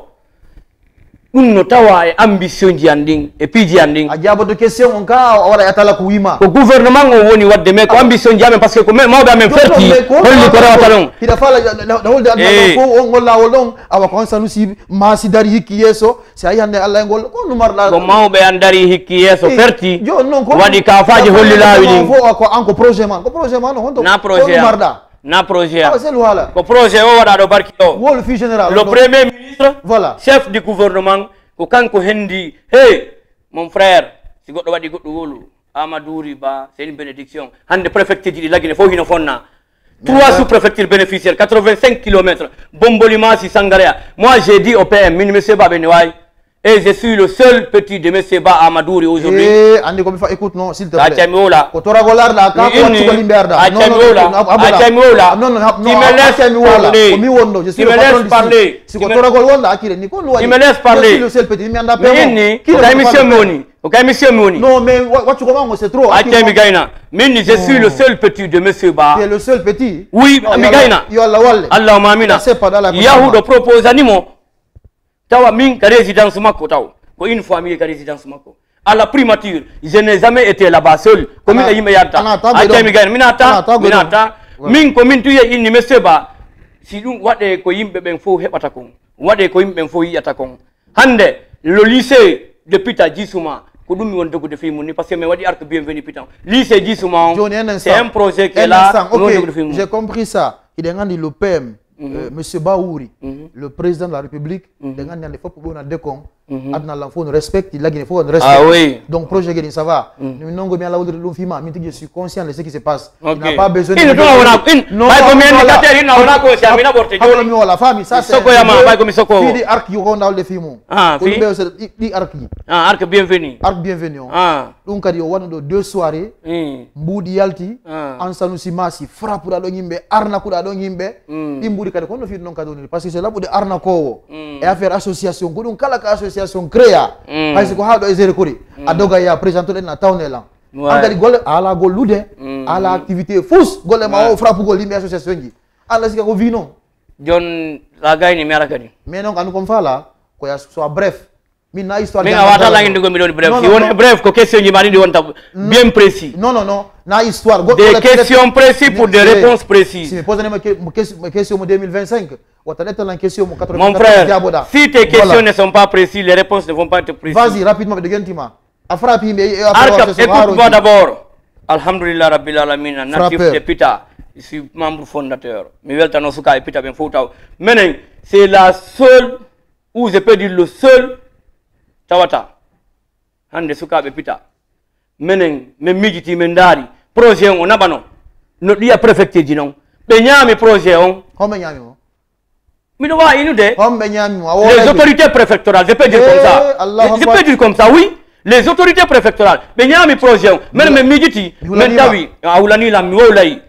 ɗum no tawa e ambition ji an ɗin e piiji an ɗin a jaboto question on ka waɗa yatala ko wima ko gouvernement o woni wadde mais ko ambition ji amen par ce que ko mawɓe amen ferti holli ko rewata ɗon hiɗa faala holde aduna fof on ngol lawol ɗon awa ko on sanusi maasi dari hikki yeeso si a yi hande Allah e ngol ko numarɗa ko mawɓe an dari hikki yeeso ferti waɗi kafaji holli laawi ɗin fof ko an ko projet man no honto na projet numarɗa na projet ko projet o waɗa ɗo barki ɗo wol fi général le premier ministre voilà chef du gouvernement ko kanko hendi hey mon frère si goɗɗo waɗi goɗɗo wolu Amadouri Ba c'est une bénédiction hande préfecture ji ɗi laggine fof hino fonna 3 sous-préfectures bénéficiaires 85 km Bomboli Massi Sangaréa moi j'ai dit au PM min monsieur Ba ɓe wawi et je suis le seul petit de monsieur Ba Amadouri aujourd'hui andi ko mi fa écoute non s'il te plaît accami ola ko toragolarɗa ka ko wattugo limɓe arda accami ola non tu me laisses parler ko mi wonno je suis le patron parler si ko toragol wonɗa hakkille ni ko tu me laisses parler le seul petit mi anda pe ni ko émission mi woni ko émission mi woni non mais waccugo mango c'est trop accami gayna min je suis le seul petit de monsieur Ba tu es le seul petit oui mi gayna yo Allah walle Allahumma amina yahuɗo propose animo tawa min ka résidence makko taw ko une fois mi ka résidence makko à la primature je n'ai jamais été là-bas seul ko min e yimɓe yadta accami gayna minata min ko min tuye inni monsieur Ba si ɗum waɗe ko yimɓe ɓen fof heɓata kon waɗe ko yimɓe ɓen fof yiyata kon hande le lycée de Pita Djissouma ko ɗum mi won dogude fi mum ni par ce que mi waɗi arc bienvenu Pita lycée Djissouma on c'est un projet qui est là mi won dogude fi mum j'ai compris ça iɗen andi le PM monsieur Baouri le président de la République iɗen andi hande fof ɓe wona dekon aduna Allah fof no respecte laggine fof no respecte oui donc projet gueɗin ça va min noon gomi ala wodiri ɗum fima min tigi je suis conscient de ce qui se passe il n'a pas besoin de non ko mi indicateur ina wona ko si amina ɓorte joni mi wala fami ça c'est sokoyama ɓay komi sokowo fiɗi arc yi ko ndawde fimo ko ɗum ɗi arc yi arc bienvenu o ɗum kadi o waɗa ɗo 2 soirée mbuuɗi yalti an Sanusi Massi frappuɗa ɗon yimɓe arnakuɗa ɗon yimɓe ɗi mbuuɗi kadi kono fiɗi noon kadi woniri par ce que c'est laɓude arnakowo e affaire association ko ɗum kala ka association créa hayso ko ha ɗo e géré kori a doga ya présenté ɗen a tawnelan an kadi golle ala gollude ala activité fous golle ma o frappugol yimɓe association ji Allah sika ko wi noon jon la gayni mi ara kadi mais noon andu kom faala koya soit bref min na histoire min a wata languinde gomi ɗon bref si won bref ko question ji ma ɗi wonta bien précis non na histoire des questions précises pour des réponses précises si mi posanima question mo 2025 question mon frère, si tes questions ne sont pas précises, les réponses ne vont pas être précises. Vas-y, rapidement, écoute-moi d'abord. Alhamdulillah Rabbil Alamin, natif de Pita. Je suis membre fondateur. C'est la seule, ou je peux dire le seul, Tawata. Hande Souka Pita. Menen, me mijiti mendari. Projet on abano. No dia préfecture dinon. Benyami projet on. Comment nyami? Les autorités préfectorales, je peux dire comme ça. Je peux dire comme ça, oui. Les autorités préfectorales, Benyami projet, même Miditi, Mentawi, Aulani la Muolai.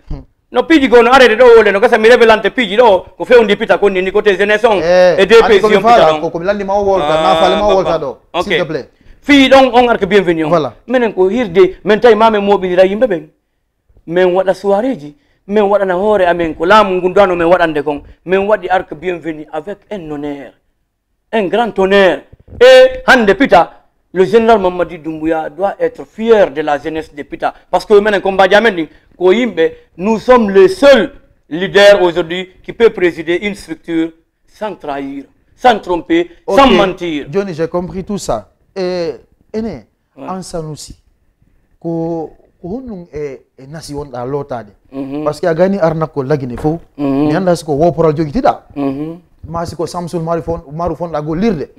No pigi gon arrêté do le no kasa mi revelante pigi do ko fe on dipita ko ni côté jeunesse on et des pays on ko landi ma wolta na fale ma wolta do s'il te plaît. Fi donc on arque bienvenue. Voilà. Menen ko hirde men tay mame mobilira yimbe ben. Men wada soirée ji men waɗana hoore amen ko laamu ngu ndano men waɗande kon men waɗi arc bienvenu avec un honneur un grand honneur et hande Pita le général Mamadi Doumbouya doit être fier de la jeunesse de Pita parce que menen combat jamen ko yimɓe nous sommes les seuls leaders aujourd'hui qui peut présider une structure sans trahir sans tromper sans mentir. Johnny, j'ai compris tout ça et Ene en Sanusi ko honum e nasi wonda lotade parce que a gani arna ko lagine fo mi anda ko woporal jogitida ma siko Samsul maru fon da go lirde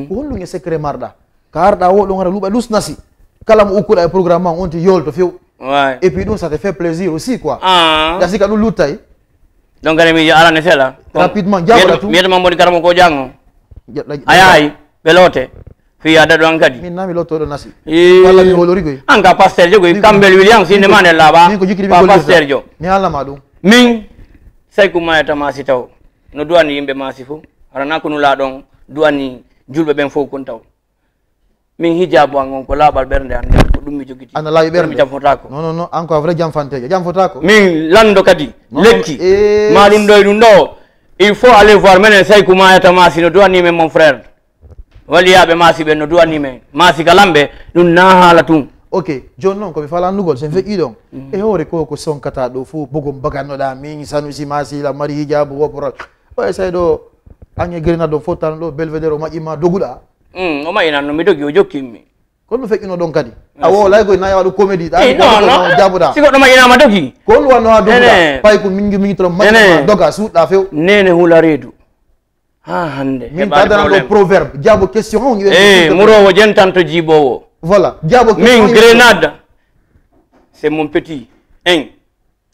ko honum e secret marda ka arda wo do ngara luba lus nasi kala mo ukula e programme on ti yolto few et puis donc ça te fait plaisir aussi quoi dasi ka du lutay donc gane mi ala ne fela rapidement jabra tout mi mo di karamo ko jango ay belote fi ada do angadi min nami lotto do nasi wala mi wolori goy anga pasteur jo goy Campbell Williams ni mane laba pa pasteur jo mi ala madu min say ko mayata masi taw no duani yimbe masi fu arana ko no la don duani julbe ben fo kon taw min hijabu angon ko labal bernde an ko dum mi jogiti ana lawi bernde jam fotako non encore vrai jam fanteje jam fotako min lando kadi lekki malum doy dum do il faut aller voir menen say ko mayata masi no duani men mon frère waliyaɓe masiɓe no duwanime masi kalamɓe ɗum na haala tum ok joni noon komi fala andugol sen feƴƴi ɗon e hoore ko sonkata ɗo fof bogom bagannoɗa min Sanusi masila mari hijabu woporal o e say ɗo ange guerina ɗo fof tan ɗo belvedere o maƴƴima doguɗa o maƴƴinan no mi dogi o jokkimmi kono ɗum feƴƴino ɗon kadi a wo laygoy na yawaɗo comédie jabuɗa si goɗɗo maƴƴinama dogi ko ɗum wanno ha doguɗa pay ko min toro maƴƴima doga suuɗɗa few nene hula reedu ha hande min tadana ɗo proverbe jabo question on murowo jentanto jibowo voilà jabo min grenade c'est mon petit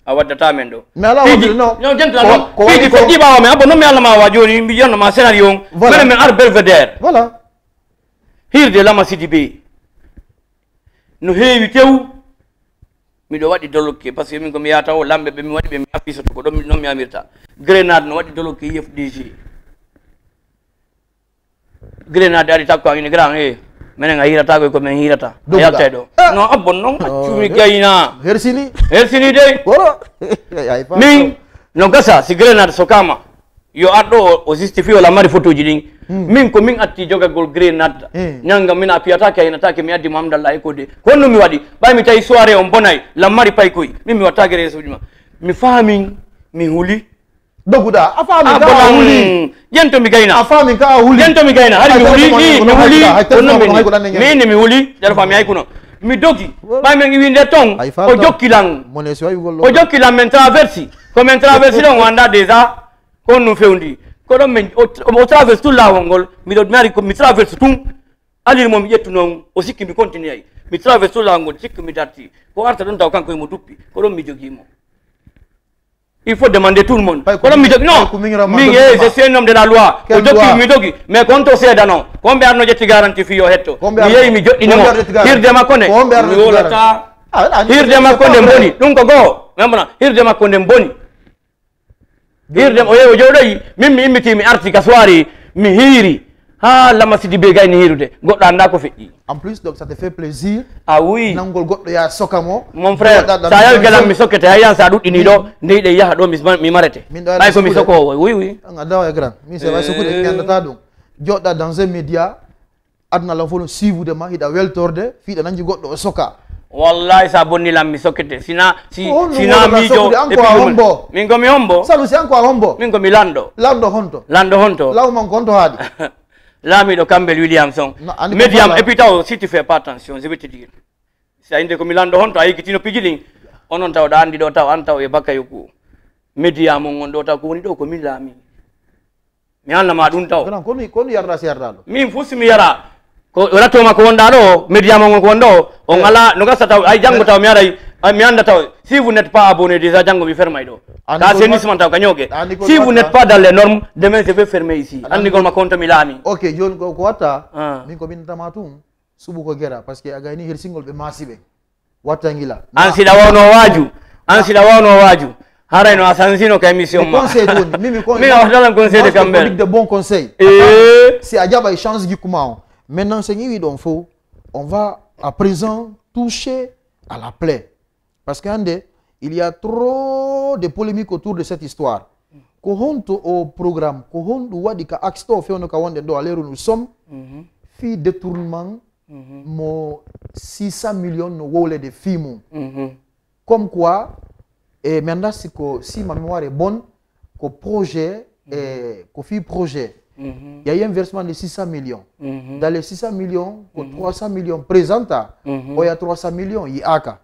a waddata men ɗo mais ala wadde non jentano piiji fo ƴiɓawa men abo noon mi allah ma wa joni mbi yonno ma scénario on minen min ar belvedere voilà hirde lama sidi be no heewi tew miɗo waɗi dolokke par ce que min komi yata o lamɓe ɓe mi waɗi ɓe mi affisoto ko ɗon noon mi amirta grenade no waɗi dolokke IFDG grenade ari takko angini grand menen a hirata ko men hirata yalta ɗo non abon non accumi gayna hersini dey min no gasa si grenade sokama yo adɗo o justifie o lamari photoji ɗin min ko min atti jogagol grenade ñanga min a piyatake aynatake mi addi mamdallah e kode ko honno mi waɗi ɓay mi tawi soirée on bonay lammari pay koy min mi wattake resuji ma mi faamin mi huuli doguda afami ka huli jento mi gayna afami ka huli jento mi gayna hari mi huli mi huli dal fami ay kuno mi dogi bay men winde ton o jokkilan men traversi ko men traversi don wanda déjà on no fewndi ko don men o traverse tout lawol ngol mi do mari ko mi traverse tum alir mom yettu non o sikki mi continue ay mi traverse tout lawol ngol sikki mi darti ko arta don taw kanko mo duppi ko don mi jogi mo. Il faut demander tout le monde. Non, je suis un homme de la loi. Mais quand on sait non, combien de gens garantis fio hetto? Hirde makone. Hirde makone mboni. Donc go. Hirde makone mboni. Hirde oye jodai. Mimi imiti mi arti kaswari mi hiri. Ah, la masidi begay ni hirude. Goddo anda ko feƴƴi. En plus, donc ça te fait plaisir. Ah oui. Nangol goddo ya sokamo. Mon frère, ça yal gelam mi sokete hayan sa dudini do, ndeyde yaha do mi marete. Bay ko mi soko oui. Ngada e grand. Mi se way sokude mi andata dum. Jodda dans un média adna la fono suivre de ma hida weltorde fiida nanji goddo o soka. Wallahi sa bonni lam mi sokete sina mijo min ko mi hombo. Salu si anko a hombo. Min ko mi lando honto. Law man konto hadi. L'ami de Campbell Williamson. Mediam, et puis si tu fais pas attention, je vais te dire. Si tu as Milando Honto, tu as pigilin, on a un andi dota, anta e bakayuku. Mediam, on dota, kunido, comme l'ami. Miana Madunta. Koni yarda siardalo. Min fusi mi yara. Ora to makondalo, mediam on kondo, on ala, no gasta ay jango taw mi aray, mi anda taw. Si vous n'êtes pas abonné déjà jango mi fermay do. Assainissement taw kanyoge. Si vous n'êtes pas dans les normes, demain je vais fermer ici. Andi gol makonto milami. OK, jon ko wata. Min ko min tamatum subu ko gera parce que agayni hirsingol be masibe. Wata ngila. Ansida wano waju. Haray no asansino ka émission ma. Conseil don, mimi conseil. Mi wax conseil de Campbell. De bons conseils. Si ajaba chance gi kuma. Maintenant, Seigneur, on va à présent toucher à la plaie. Parce qu'il y a trop de polémiques autour de cette histoire. Au programme, nous sommes fi détournement 600 millions de films. Comme quoi, maintenant, si ma mémoire est bonne, projet, il y a eu un versement de 600 millions. Dans les 600 millions, 300 millions présenta, il y a 300 millions, il y a aka.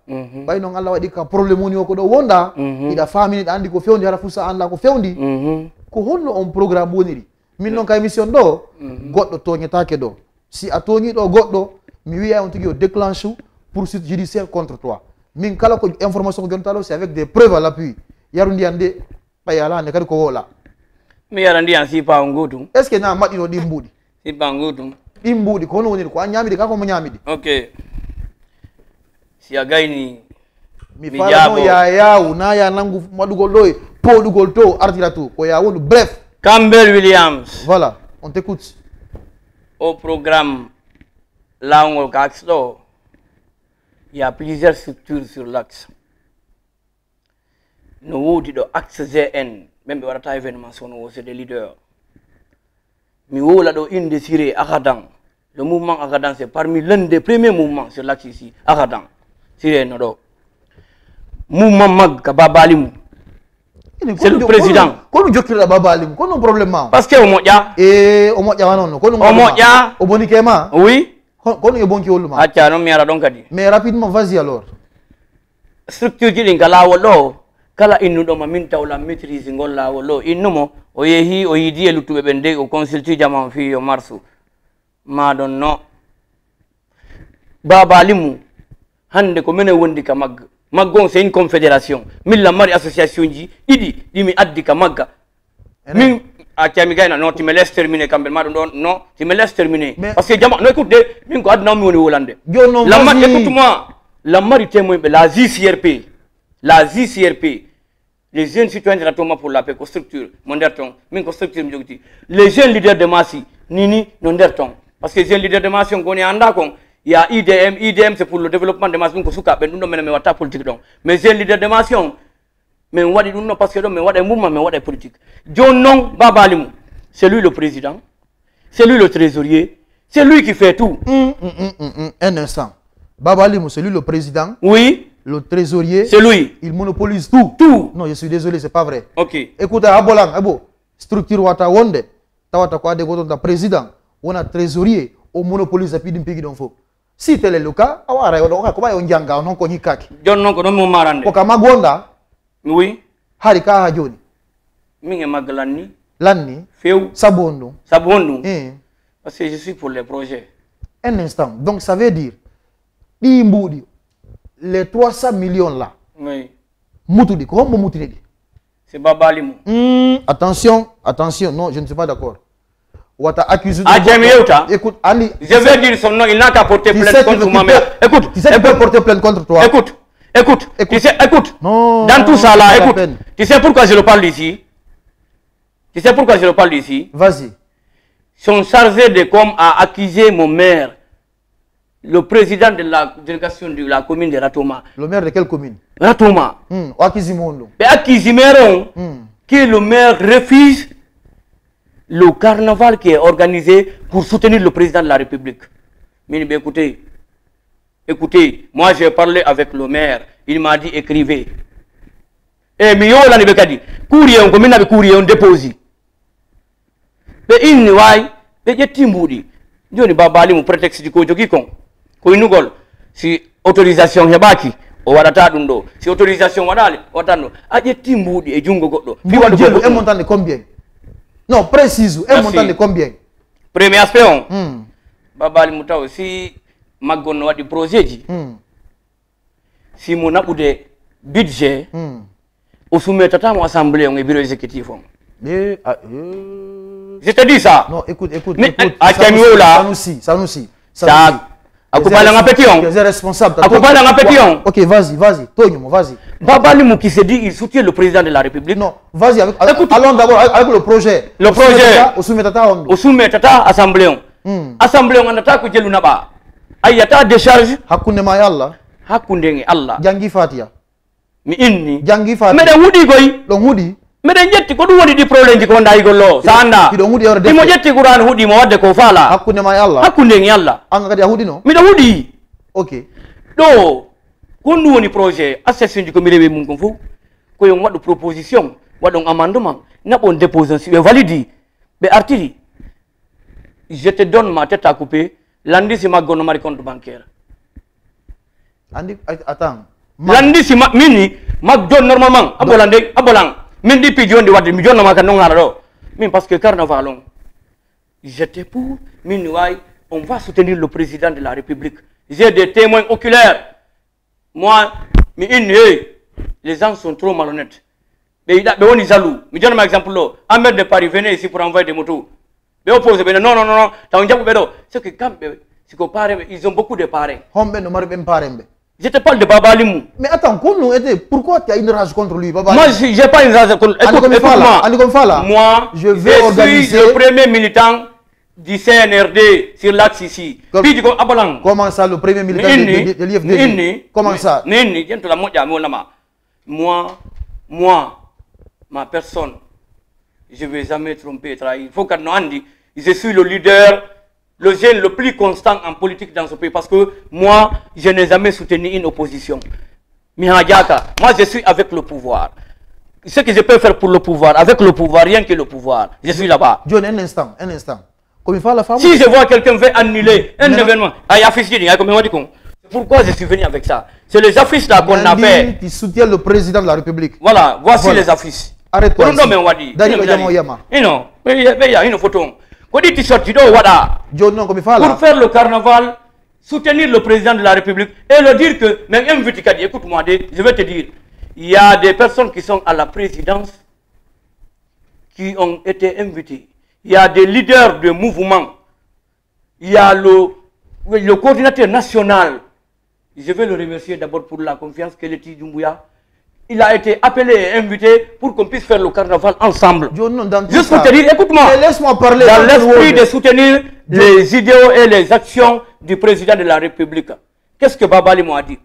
Bah non Allah wadi ka problème oni ko do wonda, ida famille andi ko fewndi ara fusa anda ko fewndi. Ko honno on programme boniri. Min non ka émission do, goddo toñetake do. Si a toñi do goddo, mi wiya on tigi o déclenche poursuite judiciaire contre toi. Min kala ko information gontalo c'est avec des preuves à l'appui. Yarundi ande payala ne kadi ko wola. Mi yarandi an sipa ngutum. Est-ce que na madi no dimbudi? Sipa ngutum. Dimbudi ko no woni ko nyamidi kako mo nyamidi. Okay. Si againi mi fala no ya una ya nangu madugol doy po dugol to artira to ko ya wonu bref. Campbell Williams. Voilà, on t'écoute. Au programme Laongol Kaxlo, il y a plusieurs structures sur l'axe. Nous avons axe ZN, même si on a événement, c'est des leaders. Mais on a une désirée Agadan. Le mouvement Agadan, c'est parmi l'un des premiers mouvements sur l'axe ici. Agadan. C'est le mouvement Mag Kababalimu. C'est le président. Comment tu as Babalimu? Quel est le problème? Parce que au Moya. Et au Moya, non. Au Moya. Au Bonikema? Oui. Comment est bon qui est le Ah, tiens, non, mais alors donc. Mais rapidement, vas-y alors. Structure qui est là, kala innu do maminta wala maîtrise ngolla wolo innumo o yehi o yidi e lutube bende o consulti jama fi yo marsu ma don no baba limu hande ko mene wondi ka maggon c'est une confédération milla mari association ji idi dimi addi ka magga min a tiami gayna non ti me laisse terminer kambe ma don non ti me laisse terminer parce que jama no écoute min ko adna mi woni wolande la mari écoute-moi la mari témoin la JCRP. La JCRP, les jeunes citoyens de la Toma pour la paix, structure, monderton, min structure, les jeunes leaders de Massi, Nini, monderton. Parce que les jeunes leaders de Massi, on connaît en d'accord. Il y a IDM c'est pour le développement de Massi, nous ne pas politique. Mais les jeunes leaders de Massi, mais on dit parce que mais on a un mouvement, mais on a politique. John Non, Babalimou, c'est lui le président, c'est lui le trésorier, c'est lui qui fait tout. Un instant. Babalimou, c'est lui le président. Oui. Le trésorier, c'est lui. Il monopolise tout. Tout. Non, je suis désolé, c'est pas vrai. Ok. Écoute, Abolang, structure wata wonde, tawata kwa de goto président, on a trésorier, on monopolise puis d'un pays d'enfant. Si tel est le cas, awara yodoka comment on janga on ko hikaki. John non ko no marande. Ko kama gonda. Oui. Harika ha joni. Minge magalani. Lanni. Feu. Sabondo. Sabondo. Parce que je suis pour les projets. Un instant. Donc ça veut dire, Dimboudi. Les 300 millions là. Oui. Moutoudi, comment Moutoudi? C'est Babalimou. Attention, attention, non, je ne suis pas d'accord. Ouata accusé. Écoute, Ali. Je vais dire son nom, il n'a qu'à porter plainte contre ma mère. Écoute, tu sais qu'il peut porter plainte contre toi. Écoute, tu sais, écoute. Non. Dans tout ça là, écoute. Tu sais pourquoi je le parle d'ici? Tu sais pourquoi je le parle d'ici? Vas-y. Son chargé de com a accusé mon maire. Le président de la délégation de la commune de Ratoma. Le maire de quelle commune? Ratoma. Akizimondo. Et Akizimero, que le maire refuse le carnaval qui est organisé pour soutenir le président de la République. Mais écoutez, moi j'ai parlé avec le maire, il m'a dit écrivez. Et Mio l'a dit, courrier, on commune avec courrier, on dépose. Mais il n'y a pas de timboudi. Je ne sais pas si prétexte du Kojokikon. Koinugol, si autorisation hebaki, o wadata dundo, si autorisation wadale, watano, aje timboudi et jungo godo. Un montant de combien? Non, précise, un montant de combien? Premier aspect, Babali Moutao, si Magon wadi projet, si mon aboude budget, au soumettre à mon assemblée, on est bureau exécutif. Je te dis ça. Non, écoute. Sanoussi. Ça. Akupala ngapetion. Tu es responsable. Akupala ngapetion. Ok, vas-y. Tonyo, vas-y. Babalimou qui se dit, il soutient le président de la République. Non, vas-y. Allons d'abord avec le projet. Le projet. Au soumetata assemblée. Assemblée, on a que Djelou Naba. Ayata décharge. Hakunde ma Allah. Hakunde Allah. Jangi Fatia. Mi inni. Jangi Fatia. Mais Woody goy. Le Woody. Mais jetti ko dum woni di problème di ko nday gollo sanda kido hudi orde mo jetti Qur'an hudi mo wadde ko fala hakkunde ma Allah hakkunde ngi Allah an ngadi hudi no mi do hudi ok do ko ndu woni projet assessment ko mi rewe mun ko fu ko yon wadu proposition wadon amendement na bon déposer si be validi be artiri je te donne ma tête à couper. Lundi, c'est ma gonomari compte bancaire. Attends. Lundi, c'est ma mini, ma donne normalement. Abolang. Mindi pigeon de wadi, mijon na makanon araro. Mais parce que carnaval, j'étais pour, on va soutenir le président de la République. J'ai des témoins oculaires. Moi, les gens sont trop malhonnêtes. Mais on est jaloux. Je donne un exemple. Ahmed de Paris, venez ici pour envoyer des motos. Mais oppose, non. C'est que quand ils ont beaucoup de parrains. Je te parle de Baba Alimou. Mais attends, pourquoi tu as une rage contre lui, Baba? Moi, je n'ai pas une rage contre lui. Écoute-moi. Moi, je suis le premier militant du CNRD sur l'axe ici. Comment ça, le premier militant de l'IFD? Comment ça? Moi, ma personne, je ne vais jamais tromper, trahir. Il faut qu'on nous dise, je suis le leader, le jeune le plus constant en politique dans ce pays. Parce que moi, je n'ai jamais soutenu une opposition. Moi, je suis avec le pouvoir. Ce que je peux faire pour le pouvoir, avec le pouvoir, rien que le pouvoir, je suis là-bas. John, un instant. Si je vois quelqu'un veut annuler un événement, pourquoi je suis venu avec ça? C'est les affiches là qu'on a fait. Tu soutiens le président de la République. Voilà, voici les affiches. Arrête-toi. Il y a une photo. Pour faire le carnaval, soutenir le président de la République et le dire que, mais écoute-moi, je vais te dire, il y a des personnes qui sont à la présidence qui ont été invitées. Il y a des leaders de mouvements. Il y a le coordinateur national. Je vais le remercier d'abord pour la confiance qu'il a dit Doumbouya. Il a été appelé et invité pour qu'on puisse faire le carnaval ensemble. Juste pour te dire, écoute-moi, laisse-moi parler. Dans l'esprit de soutenir les idéaux et les actions du président de la République. Qu'est-ce que Baba Ali m'a dit?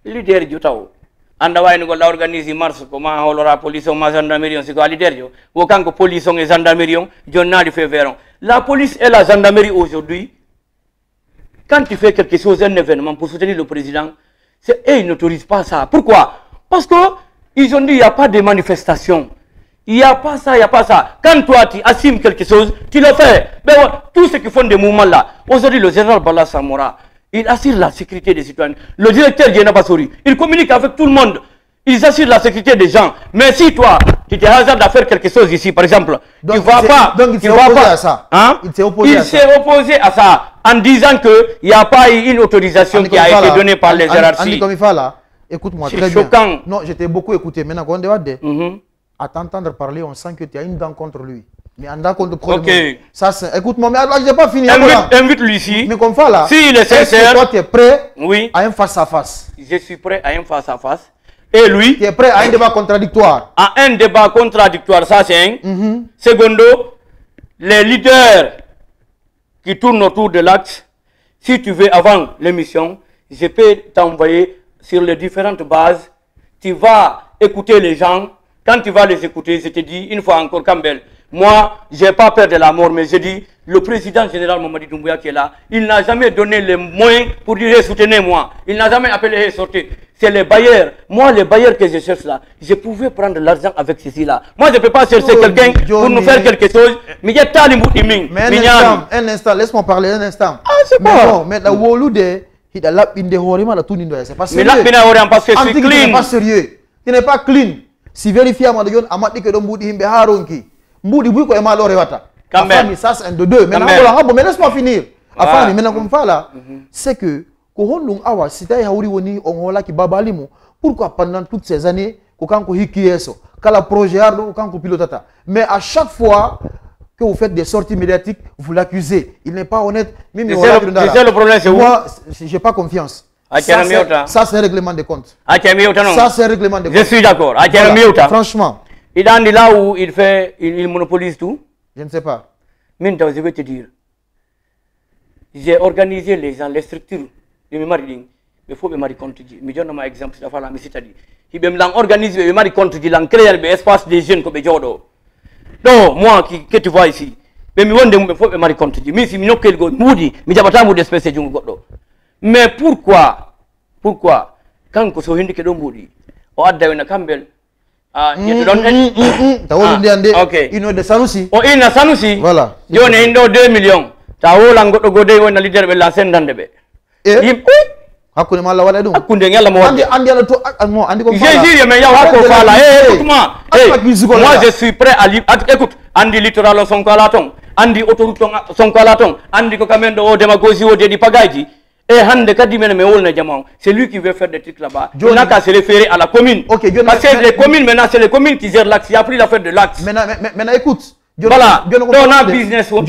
Leader du Tao. Andawai nous a organisé mars comment on la police ma gendarmerie c'est quoi leader yo. Aucun que police et gendarmerie journal fait verron. La police et la gendarmerie aujourd'hui, quand tu fais quelque chose, un événement pour soutenir le président, ils n'autorisent pas ça. Pourquoi? Parce qu'ils ont dit qu'il n'y a pas de manifestation. Il n'y a pas ça, il n'y a pas ça. Quand toi tu assumes quelque chose, tu le fais. Mais tous ceux qui font des mouvements là, aujourd'hui le général Bala Samora, il assure la sécurité des citoyens. Le directeur Diana Bassouri, il communique avec tout le monde. Ils assurent la sécurité des gens. Mais si toi, tu te hasardes à faire quelque chose ici, par exemple, donc tu ne vas pas. Donc il s'est opposé à ça. Hein? Il s'est opposé à ça en disant qu'il n'y a pas eu une autorisation qui a été donnée par les hiérarchies. Écoute-moi très choquant. Bien. Non, je t'ai beaucoup écouté. Maintenant, quand on est à t'entendre parler, on sent que tu as une dent contre lui. Mais en dent contre okay. Ça, écoute-moi, mais je n'ai pas fini. Invite-lui ici. Mais comme ça, là, s'il est sincère, toi, tu es prêt oui. à un face-à-face? Je suis prêt à un face-à-face. Et lui, tu es prêt à un débat contradictoire? À un débat contradictoire, ça c'est un. Secondo, les leaders qui tournent autour de l'axe, si tu veux, avant l'émission, je peux t'envoyer sur les différentes bases. Tu vas écouter les gens. Quand tu vas les écouter, je te dis, une fois encore, Campbell, moi, je n'ai pas peur de la mort, mais je dis, le président général Mamadi Doumbouya qui est là, il n'a jamais donné les moyens pour dire, soutenez-moi. Il n'a jamais appelé, sortez. C'est les bailleurs. Moi, les bailleurs que je cherche là, je pouvais prendre l'argent avec ceci là. Moi, je ne peux pas chercher quelqu'un pour nous faire quelque chose. Mais il y a un instant, laisse-moi parler un instant. Ah, c'est pas. Mais la Wolude, il a la c'est pas sérieux. Mais là, parce que je suis clean. Pas sérieux. Tu n'es pas clean. Si vérifier à Madayon, Amati que Mboudi Himbe Haronki. Mboudi Bouko et Malo Rewata. Ça, c'est un de deux. Mais laisse-moi finir. Enfin, maintenant, comme ça là, c'est que. Pourquoi pendant toutes ces années, mais à chaque fois que vous faites des sorties médiatiques, vous l'accusez. Il n'est pas honnête. C'est le problème, c'est moi, je n'ai pas confiance. Ça, c'est un règlement de compte. Ça, c'est un règlement de compte. Je suis d'accord. Voilà, franchement. Il en est là où il monopolise tout. Je ne sais pas. Maintenant, je vais te dire. J'ai organisé les gens, les structures. Je me marie, il faut me marier contre Dieu. Je donne un exemple, c'est la c'est-à-dire. Il me organise, je me marie contre Dieu, il crée un espace des jeunes comme Jodo. Donc, moi, que tu vois ici, mais il faut me marier contre Dieu. Mais si je ne peux pas moudi, je ne peux pas d'espèce de Jodo. Mais pourquoi, quand on se dit que l'on moudi, on a dit Campbell, Ok. Ino de Sanusi. O ina Sanusi. Voilà. Jone indo 2 millions. Ta wola ngodo gode wona leader be la sendande be. Hakune mala wala dum. Akunde ngala mo wade. Andi ala to andi ko fala. J'ai mais ya hako fala. Écoute-moi. Moi je suis prêt à écoute, andi littoral son kalaton, andi autoroute son kalaton, andi ko kamendo o demagogie o de di pagaji. Et hande kadi men me wolna jamon, c'est lui qui veut faire des trucs là-bas. On n'a qu'à se référer à la commune. OK, parce que les communes maintenant c'est les communes qui gèrent l'axe, il a pris l'affaire de l'axe. Maintenant écoute. Voilà. On a business on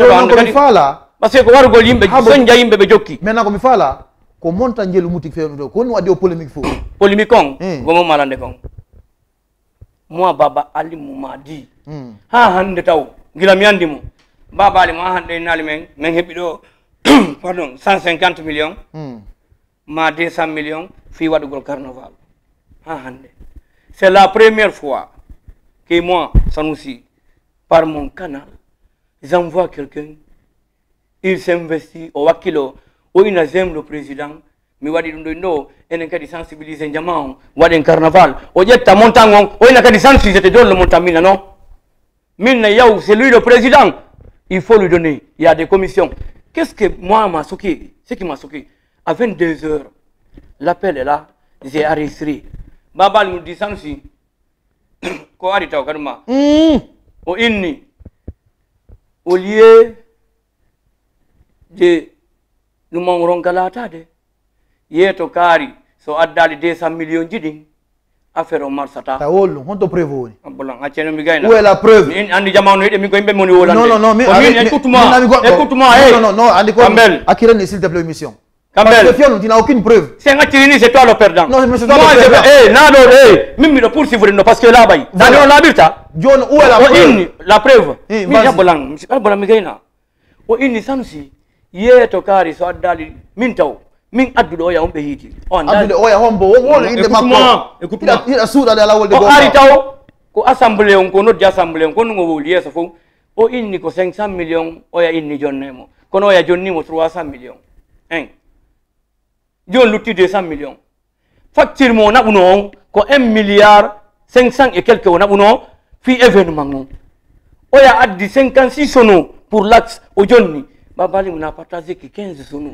fala. Parce que wargo limbe sonja yimbe be jokki. Maintenant comme fala. Ko monta ngelu mutik fe no ko wadi polémique fo polémique on gomo malande kon moi baba ali m'a dit ha hande taw gila mi andi mo baba ali ma hande nali men hebi do pardon 150 millions ma 200 millions fi wadugol carnaval ha hande c'est la première fois que moi Sanusi par mon canal j'envoie quelqu'un il s'investit au wakilo o ina j'aime le président mi wadi dum do ndo enen kadi sensibiliser jama'on waden carnaval o jetta montangon o ina kadi sensibiliser don le montamina non minna yaw c'est lui le président il faut lui donner il y a des commissions qu'est-ce que moi m'a soqué ce qui m'a soqué à 22h l'appel est là j'ai enregistré babal mu di sansi ko ari taw kaduma o inni au lieu de nous mangerons galata de yeto kari so addali 200 millions jidin affaire o marsata ta wolu honto preuve bolan aceno mi gayna où est la preuve ni andi jamanu yede mi ko imbe moni wolande non mais écoute-moi non andi ko Akirene s'il te plaît mission Kambel tu n'as aucune preuve c'est Ngatirini c'est toi le perdant non mais c'est toi le perdant nado mimi le poursuivre no parce que là bay dans la birta John où est la preuve la preuve mi bolan mi gayna o inni Sanusi yeto kari so addali min taw min addudo o ya hombe hiti on addudo o ya hombo wolo inde makko écoute-moi ila suuda de la wolde go ari taw ko assemblée on ko noddi assemblée on ko ngo woli yeso fo o inni ko 500 millions o ya inni jonnemo kono o ya jonnimo 300 millions jon lutti 200 millions facture mo nabuno ko 1 milliard 500 et quelques on nabuno fi événement non o ya addi 56 sono pour l'axe o jonni babali muna partagé que 15 sono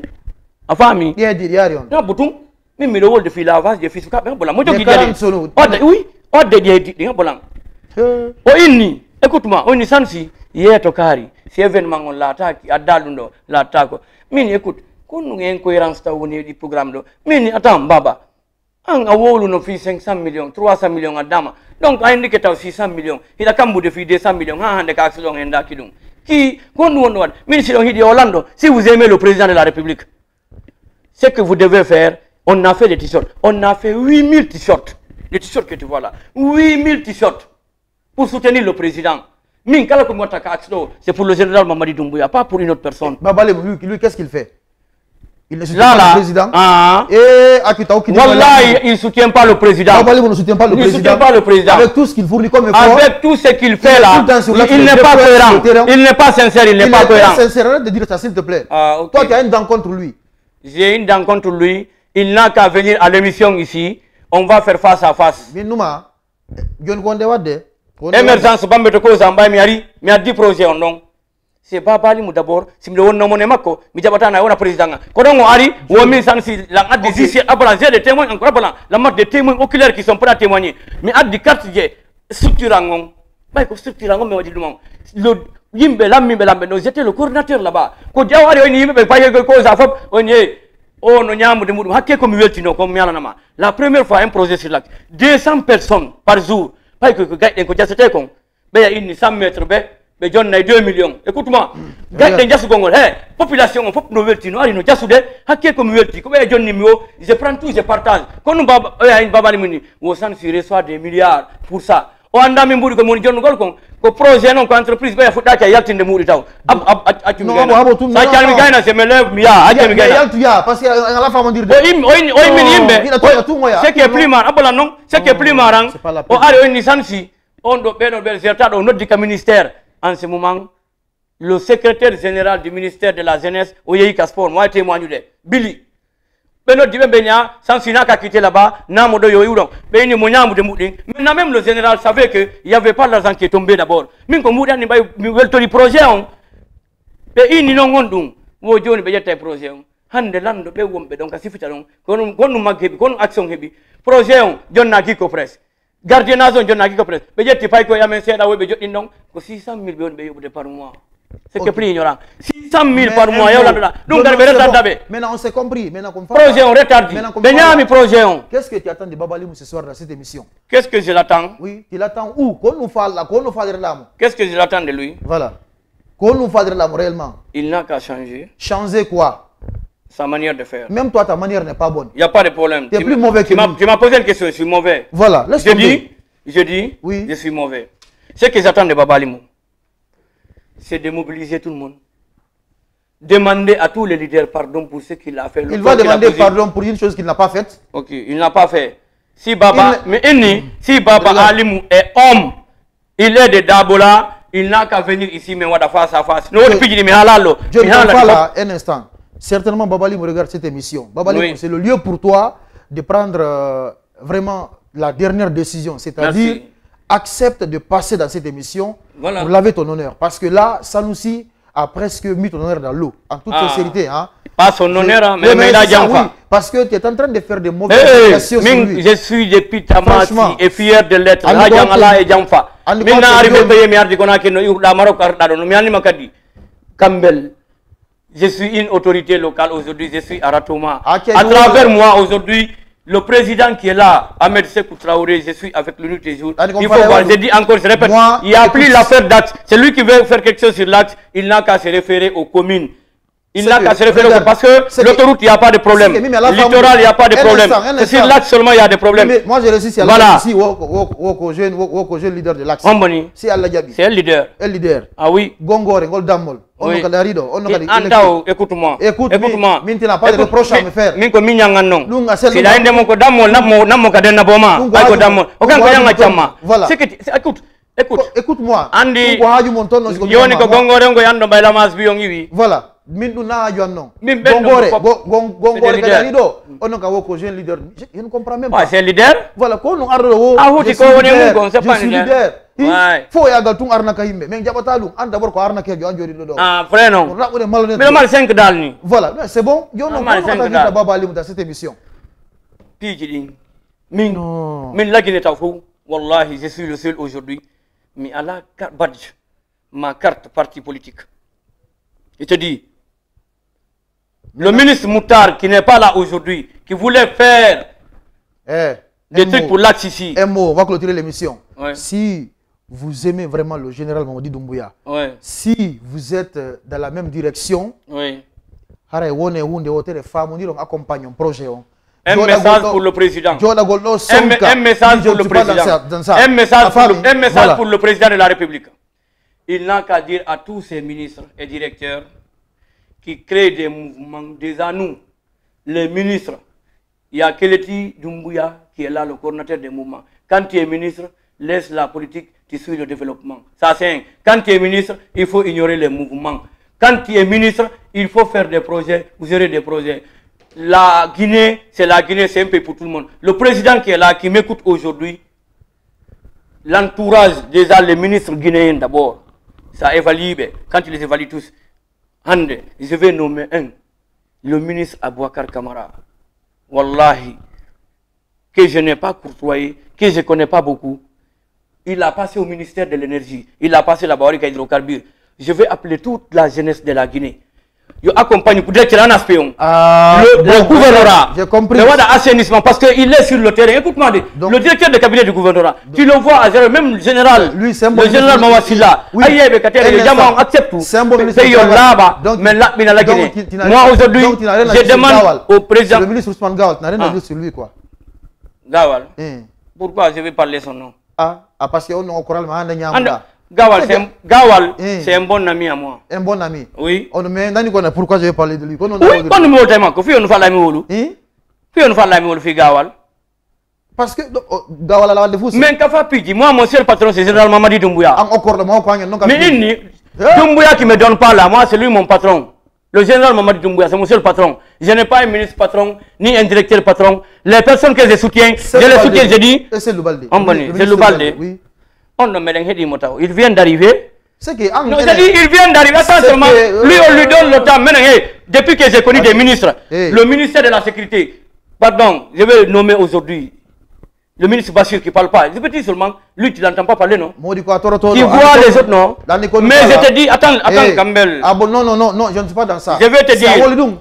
afami yarion na butum mimi le wolde fi lavage de fisika ben bola mo jogi jeli oui ode di bolan o inni écoute-moi on ni sansi yeto kari si événement on l'attaque adalundo l'attaque mini écoute kon ngeen cohérence ta woni di programme do mini attends baba an awolu no fi 500 millions 300 millions adama donc a indiqué taw 600 millions ila kambu de fi 200 millions ha hande ka action en dakidum qui kon won wad ministre hidi Orlando si vous aimez le président de la République ce que vous devez faire on a fait des t-shirts on a fait 8000 t-shirts les t-shirts que tu vois là 8000 t-shirts pour soutenir le président min kala ko mota ka action c'est pour le général Mamadi Doumbouya pas pour une autre personne babale lui qu'est-ce qu'il fait il ne soutient pas le président. Wallahi, il ne soutient pas le président. Il ne soutient pas le président. Soutient pas le président. Avec tout ce qu'il fournit comme effort. Avec tout ce qu'il fait là, il n'est pas cohérent. Il n'est pas sincère, il n'est pas cohérent. Il est sincère, arrête de dire ça s'il te plaît. Okay. Toi, tu as une dent contre lui. J'ai une dent contre lui. Il n'a qu'à venir à l'émission ici. On va faire face à face. Binouma, John Konde Wade. Émergence, Bambeto Kozamba, mi a 10 projets en nom. C'est pas bali mu d'abord si mi won nomone makko mi jabata na wona président ko don ari wo mi sansi la addi ici abala j'ai des témoins encore abala la marque des témoins oculaires qui sont prêts à témoigner mi addi carte je structure ngom bay ko structure ngom mi wadi dum le yimbe lambe no j'étais le coordinateur là-bas ko jawari oni yimbe baye ko za fop oni o no nyaamude mudum hakke ko mi weltino ko mi yalanama la première fois un projet sur l'axe 200 personnes par jour bay ko gaiden ko jassete kon be ya inni 100 mètres be John 2 millions. Écoute-moi. Gardez jasu gongol. Population fop no welti no ari no jasu de hakke ko mi welti ko be John nimio je prends tout je partage. Ko no baba baba ni muni wo san si reçoit des milliards pour ça. O anda mi mburi ko moni John gol ko projet non ko entreprise be fuda ka yaltinde muri taw. Atu mi gayna. Sa calmi gayna je me lève mi ya atu mi gayna. Yaltu ya parce que à la femme dire. O min yimbe. C'est que plus mar abola non, c'est que plus marang. O ari o ni sansi on do be no be zerta do noddi ka ministère. En ce moment, le secrétaire général du ministère de la Jeunesse, Oyeika Sport, moi témoigne de Billy. Beno Dibe Benya, Sansina qui a quitté là-bas, Namodo Yoyuron, Beni Monyam de Moudin. Maintenant même le général savait qu'il n'y avait pas l'argent qui est tombé d'abord. Mais comme Moudan n'est pas eu projet, mais il n'y a pas de Wojo ne un projet. Hande lando be wombe donc si fitalon konu maghebi konu action hebi projet on jonna giko press gardiennage on jonna giko press be jetti pay ko yamen seda we be joddi non ko 600 000 be on be yobude par mois c'est que plus ignorant 600 000 par mois yow lando donc gar be retardabe maintenant on s'est compris maintenant comme projet on retardi be nyami projet on qu'est-ce que tu attends de Baba Limou ce soir dans cette émission? Qu'est-ce que je l'attends? Oui, tu l'attends où? Qu'on nous fasse là, qu'est-ce que je l'attends de lui? Voilà, qu'on nous fasse là réellement. Il n'a qu'à changer. Changer quoi? Sa manière de faire. Même toi, ta manière n'est pas bonne. Il n'y a pas de problème. Tu es plus mauvais que lui. Tu m'as posé une question, je suis mauvais. Voilà, je dis, oui. Je suis mauvais. Ce que j'attends de Baba Limou, c'est de mobiliser tout le monde. Demander à tous les leaders pardon pour ce qu'il a fait. Il va demander pardon pour une chose qu'il n'a pas faite. Ok, il n'a pas fait. Si Baba, si Baba Alimou est homme, il est de Dabola, il n'a qu'à venir ici, mais on va face à face. Je ne pas là un instant. Certainement, Baba Limou regarde cette émission. Baba Limou, c'est le lieu pour toi de prendre vraiment la dernière décision. C'est-à-dire, accepte de passer dans cette émission pour laver ton honneur. Parce que là, Sanoussi a presque mis ton honneur dans l'eau. En toute sincérité. Hein. Pas son honneur, mais il a déjà fait. Parce que tu es en train de faire des mauvaises réactions sur lui. Je suis depuis Tamasi et fier de l'être. Allah et Jamfa. Maintenant, arrivé à payer mes articles, la Maroc, Campbell. Je suis une autorité locale aujourd'hui, je suis à Ratoma. À travers moi aujourd'hui, le président qui est là, Ahmed Sekou Traoré, je suis avec lui tous les jours. Il faut voir, je dis encore, je répète, il n'y a plus l'affaire d'axe. C'est lui qui veut faire quelque chose sur l'axe, il n'a qu'à se référer aux communes. Il n'a qu'à se référer aux parce que l'autoroute, il n'y a pas de problème. Le littoral, il n'y a pas de problème. C'est sur l'axe seulement, il y a des problèmes. Moi, je réussis à l'axe ici, au jeune leader de l'axe. C'est Allah Diaby. C'est un leader. Un leader. Ah oui. Gongore, Goldamol. Oui. Écoute-moi. Écoute-moi. Tu n'as pas de reproche à me faire. C'est la mon Damol, Namo Kadena Boma. Voilà. Écoute-moi. Andi. Voilà. Gongore, jeune leader. Je ne comprends même pas. C'est un leader? Voilà. Je suis leader. Faut y aller tout arnaque himbe mais jabatalum an d'abord ko arnaque yo anjori do frère non mais mal 5 dal ni voilà c'est bon yo non pas Baba Limou dans cette émission piji min la Guinée tawfou wallahi je suis le seul aujourd'hui mais à la badge ma carte parti politique je te dis le ministre Moutar qui n'est pas là aujourd'hui qui voulait faire des trucs pour l'axe ici un mot on va clôturer l'émission si vous aimez vraiment le général Mamadi Doumbouya, si vous êtes dans la même direction, un message pour le président. Un message pour le président. Un message pour le président de la République. Il n'a qu'à dire à tous ces ministres et directeurs qui créent des mouvements, déjà nous, les ministres, il y a Keleti Doumbouya qui est là, le coordinateur des mouvements. Quand tu es ministre, laisse la politique, tu suis le développement. Ça c'est quand tu es ministre, il faut ignorer les mouvements. Quand tu es ministre, il faut faire des projets, vous aurez des projets. La Guinée, c'est un peu pour tout le monde. Le président qui est là, qui m'écoute aujourd'hui, l'entourage, déjà les ministres guinéens d'abord, ça évalue, quand tu les évalues tous, je vais nommer un, le ministre Abouakar Kamara. Wallahi, que je n'ai pas courtoyé, que je ne connais pas beaucoup. Il a passé au ministère de l'énergie. Il a passé la barrique à hydrocarbures. Je vais appeler toute la jeunesse de la Guinée. Je accompagne pour dire qu'il y a un aspect. Le gouvernorat. J'ai compris. Le assainissement parce qu'il est sur le terrain. Écoute-moi, le directeur de cabinet du gouvernorat, tu le vois à zéro, même le général. Lui, c'est un bon le général Mawasila. Oui. Les gens acceptent tout. C'est un bon ministre. Là-bas, mais là, il y a la Guinée. Moi, aujourd'hui, je demande au président. Le ministre Ousmane Gawal, tu n'as rien à dire sur lui, quoi. Gawal. Pourquoi je vais parler son nom? Parce qu'on est au courant, Gawal, c'est un bon ami à moi. Un bon ami? Oui. Pourquoi je vais parler de lui? Oui, on ne tellement que on fait l'ami ou on fait l'ami ou Gawal. Parce que Gawal a la défense. Mais qu'à Pidji, moi mon seul patron c'est général Mamadi Doumbouya. Mais Doumbouya qui me donne pas là, moi c'est lui mon patron. Le général Mamadi Doumbouya, c'est mon seul patron. Je n'ai pas un ministre patron, ni un directeur patron. Les personnes que je soutiens, je les soutiens, je dis. C'est Loubalde. C'est Loubalde. Oui. On ne met rien. Il vient d'arriver. C'est que. Non, c'est-à-dire, il vient d'arriver. Attends seulement. Lui, on lui donne le temps. Maintenant, depuis que j'ai connu des ministres, le ministère de la Sécurité, pardon, je vais le nommer aujourd'hui. Le ministre Bassir qui ne parle pas. Je peux dire seulement, lui, tu n'entends pas parler, non? Il voit les autres, non? Mais je te dis, attends, Campbell. Ah bon, non, je ne suis pas dans ça. Je vais te dire.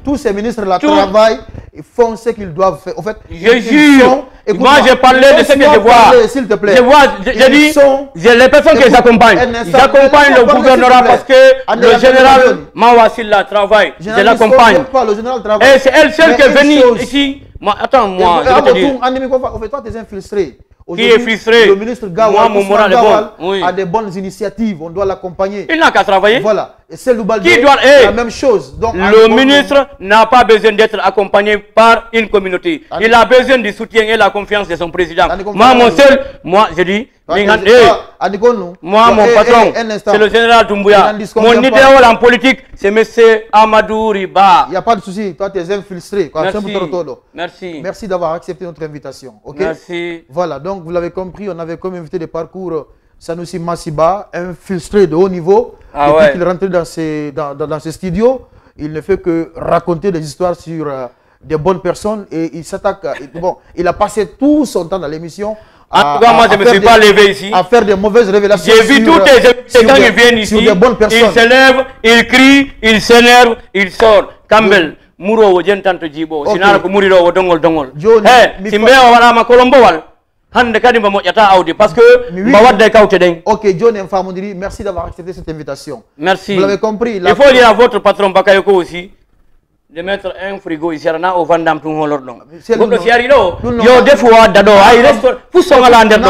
Tous ces ministres-là travaillent, ils font ce qu'ils doivent faire. En fait, je jure. Moi, j'ai parlé de ce que je vois. S'il te plaît. Je vois, je dis, j'ai les personnes que j'accompagne. J'accompagne le gouvernement parce que le général Mawasila travaille. Je l'accompagne. Et c'est elle seule qui est venue ici. Attends, moi, je vais te dire. En fait, toi, tu es infiltré. Qui est frustré? Le ministre Gawal, a des bonnes initiatives, on doit l'accompagner. Il n'a qu'à travailler. Voilà. Et c'est Loubalde, la même chose. Donc, le ministre n'a pas besoin d'être accompagné par une communauté. Il a besoin du soutien et la confiance de son président. Moi, mon seul, moi, je dis, moi, mon patron, c'est le général Doumbouya. Mon idéal en politique, c'est M. Amadou Riba. Il n'y a pas de souci. Toi, tu es infiltré. Merci. Merci d'avoir accepté notre invitation. Okay? Merci. Voilà, donc vous l'avez compris, on avait comme invité de parcours Sanoussi Massiba, infiltré de haut niveau. Depuis qu'il est rentré dans ces studios, il ne fait que raconter des histoires sur des bonnes personnes et il s'attaque. Bon, il a passé tout son temps dans l'émission. En tout cas, moi, je ne me suis pas levé ici. À faire des mauvaises révélations. J'ai vu tous les quand ils viennent ici. Ils s'élèvent, ils crient, ils s'énervent, ils sortent. Campbell, Mouro, Jentanto Jibo, Sinara Mouriro, Dongol Dongol. Eh, Simbea, Wala, Colombo, parce que ok, John Mfamondiri, merci d'avoir accepté cette invitation. Merci. Vous l'avez compris. Il faut dire à votre patron Bakayoko aussi de mettre un frigo ici à au Vandam pour l'ordre. Vous siari do. Yo des fois dado ay restaurant pour son alander do.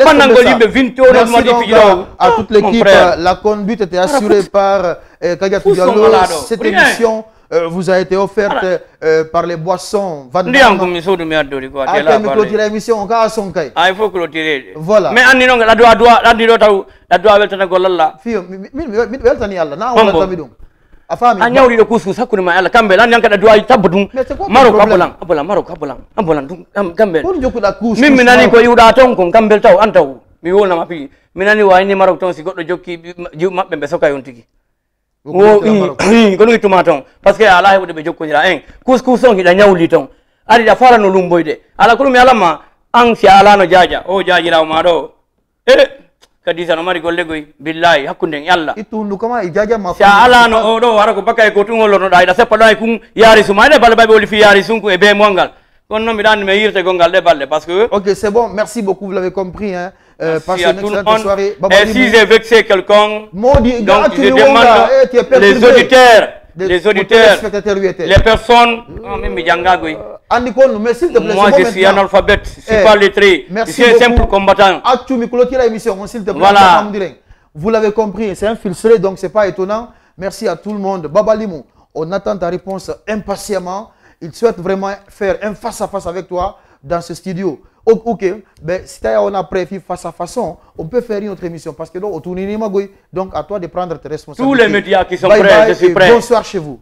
Pendant que libre 20 heures à toute l'équipe, la conduite était assurée par Kagatou Diallo. Cette émission vous a été offerte par les boissons. Il faut clôturer. Voilà. Mais la parce que Allah de jokko dira en couscous on hida nyawli ton ari da fara no lumboyde ala ko mi alama an si ala no jaaja o jaajira ma do kadisa no mari golle goy billahi hakkunde yalla itu ndukama ijaja ma si ala no o do wara ko bakay ko tungol no da seppa do kun yari suma de balba oli fi yari sunku e be mongal kon no mi dan me yirte gongal de balle parce que OK, c'est bon, merci beaucoup, vous l'avez compris hein. Passez une excellente soirée. Et si j'ai vexé quelqu'un, donc je demande les auditeurs, les personnes, moi je suis analphabète, je ne suis pas lettré, je suis un simple combattant. Voilà. Vous l'avez compris, c'est infiltré, donc ce n'est pas étonnant. Merci à tout le monde. Baba Limou, on attend ta réponse impatiemment. Il souhaite vraiment faire un face-à-face avec toi dans ce studio. Ok, ben, si on a prévu face à face, on peut faire une autre émission parce que donc à toi de prendre tes responsabilités. Tous les médias qui sont prêts, je suis prêt. Bonsoir chez vous.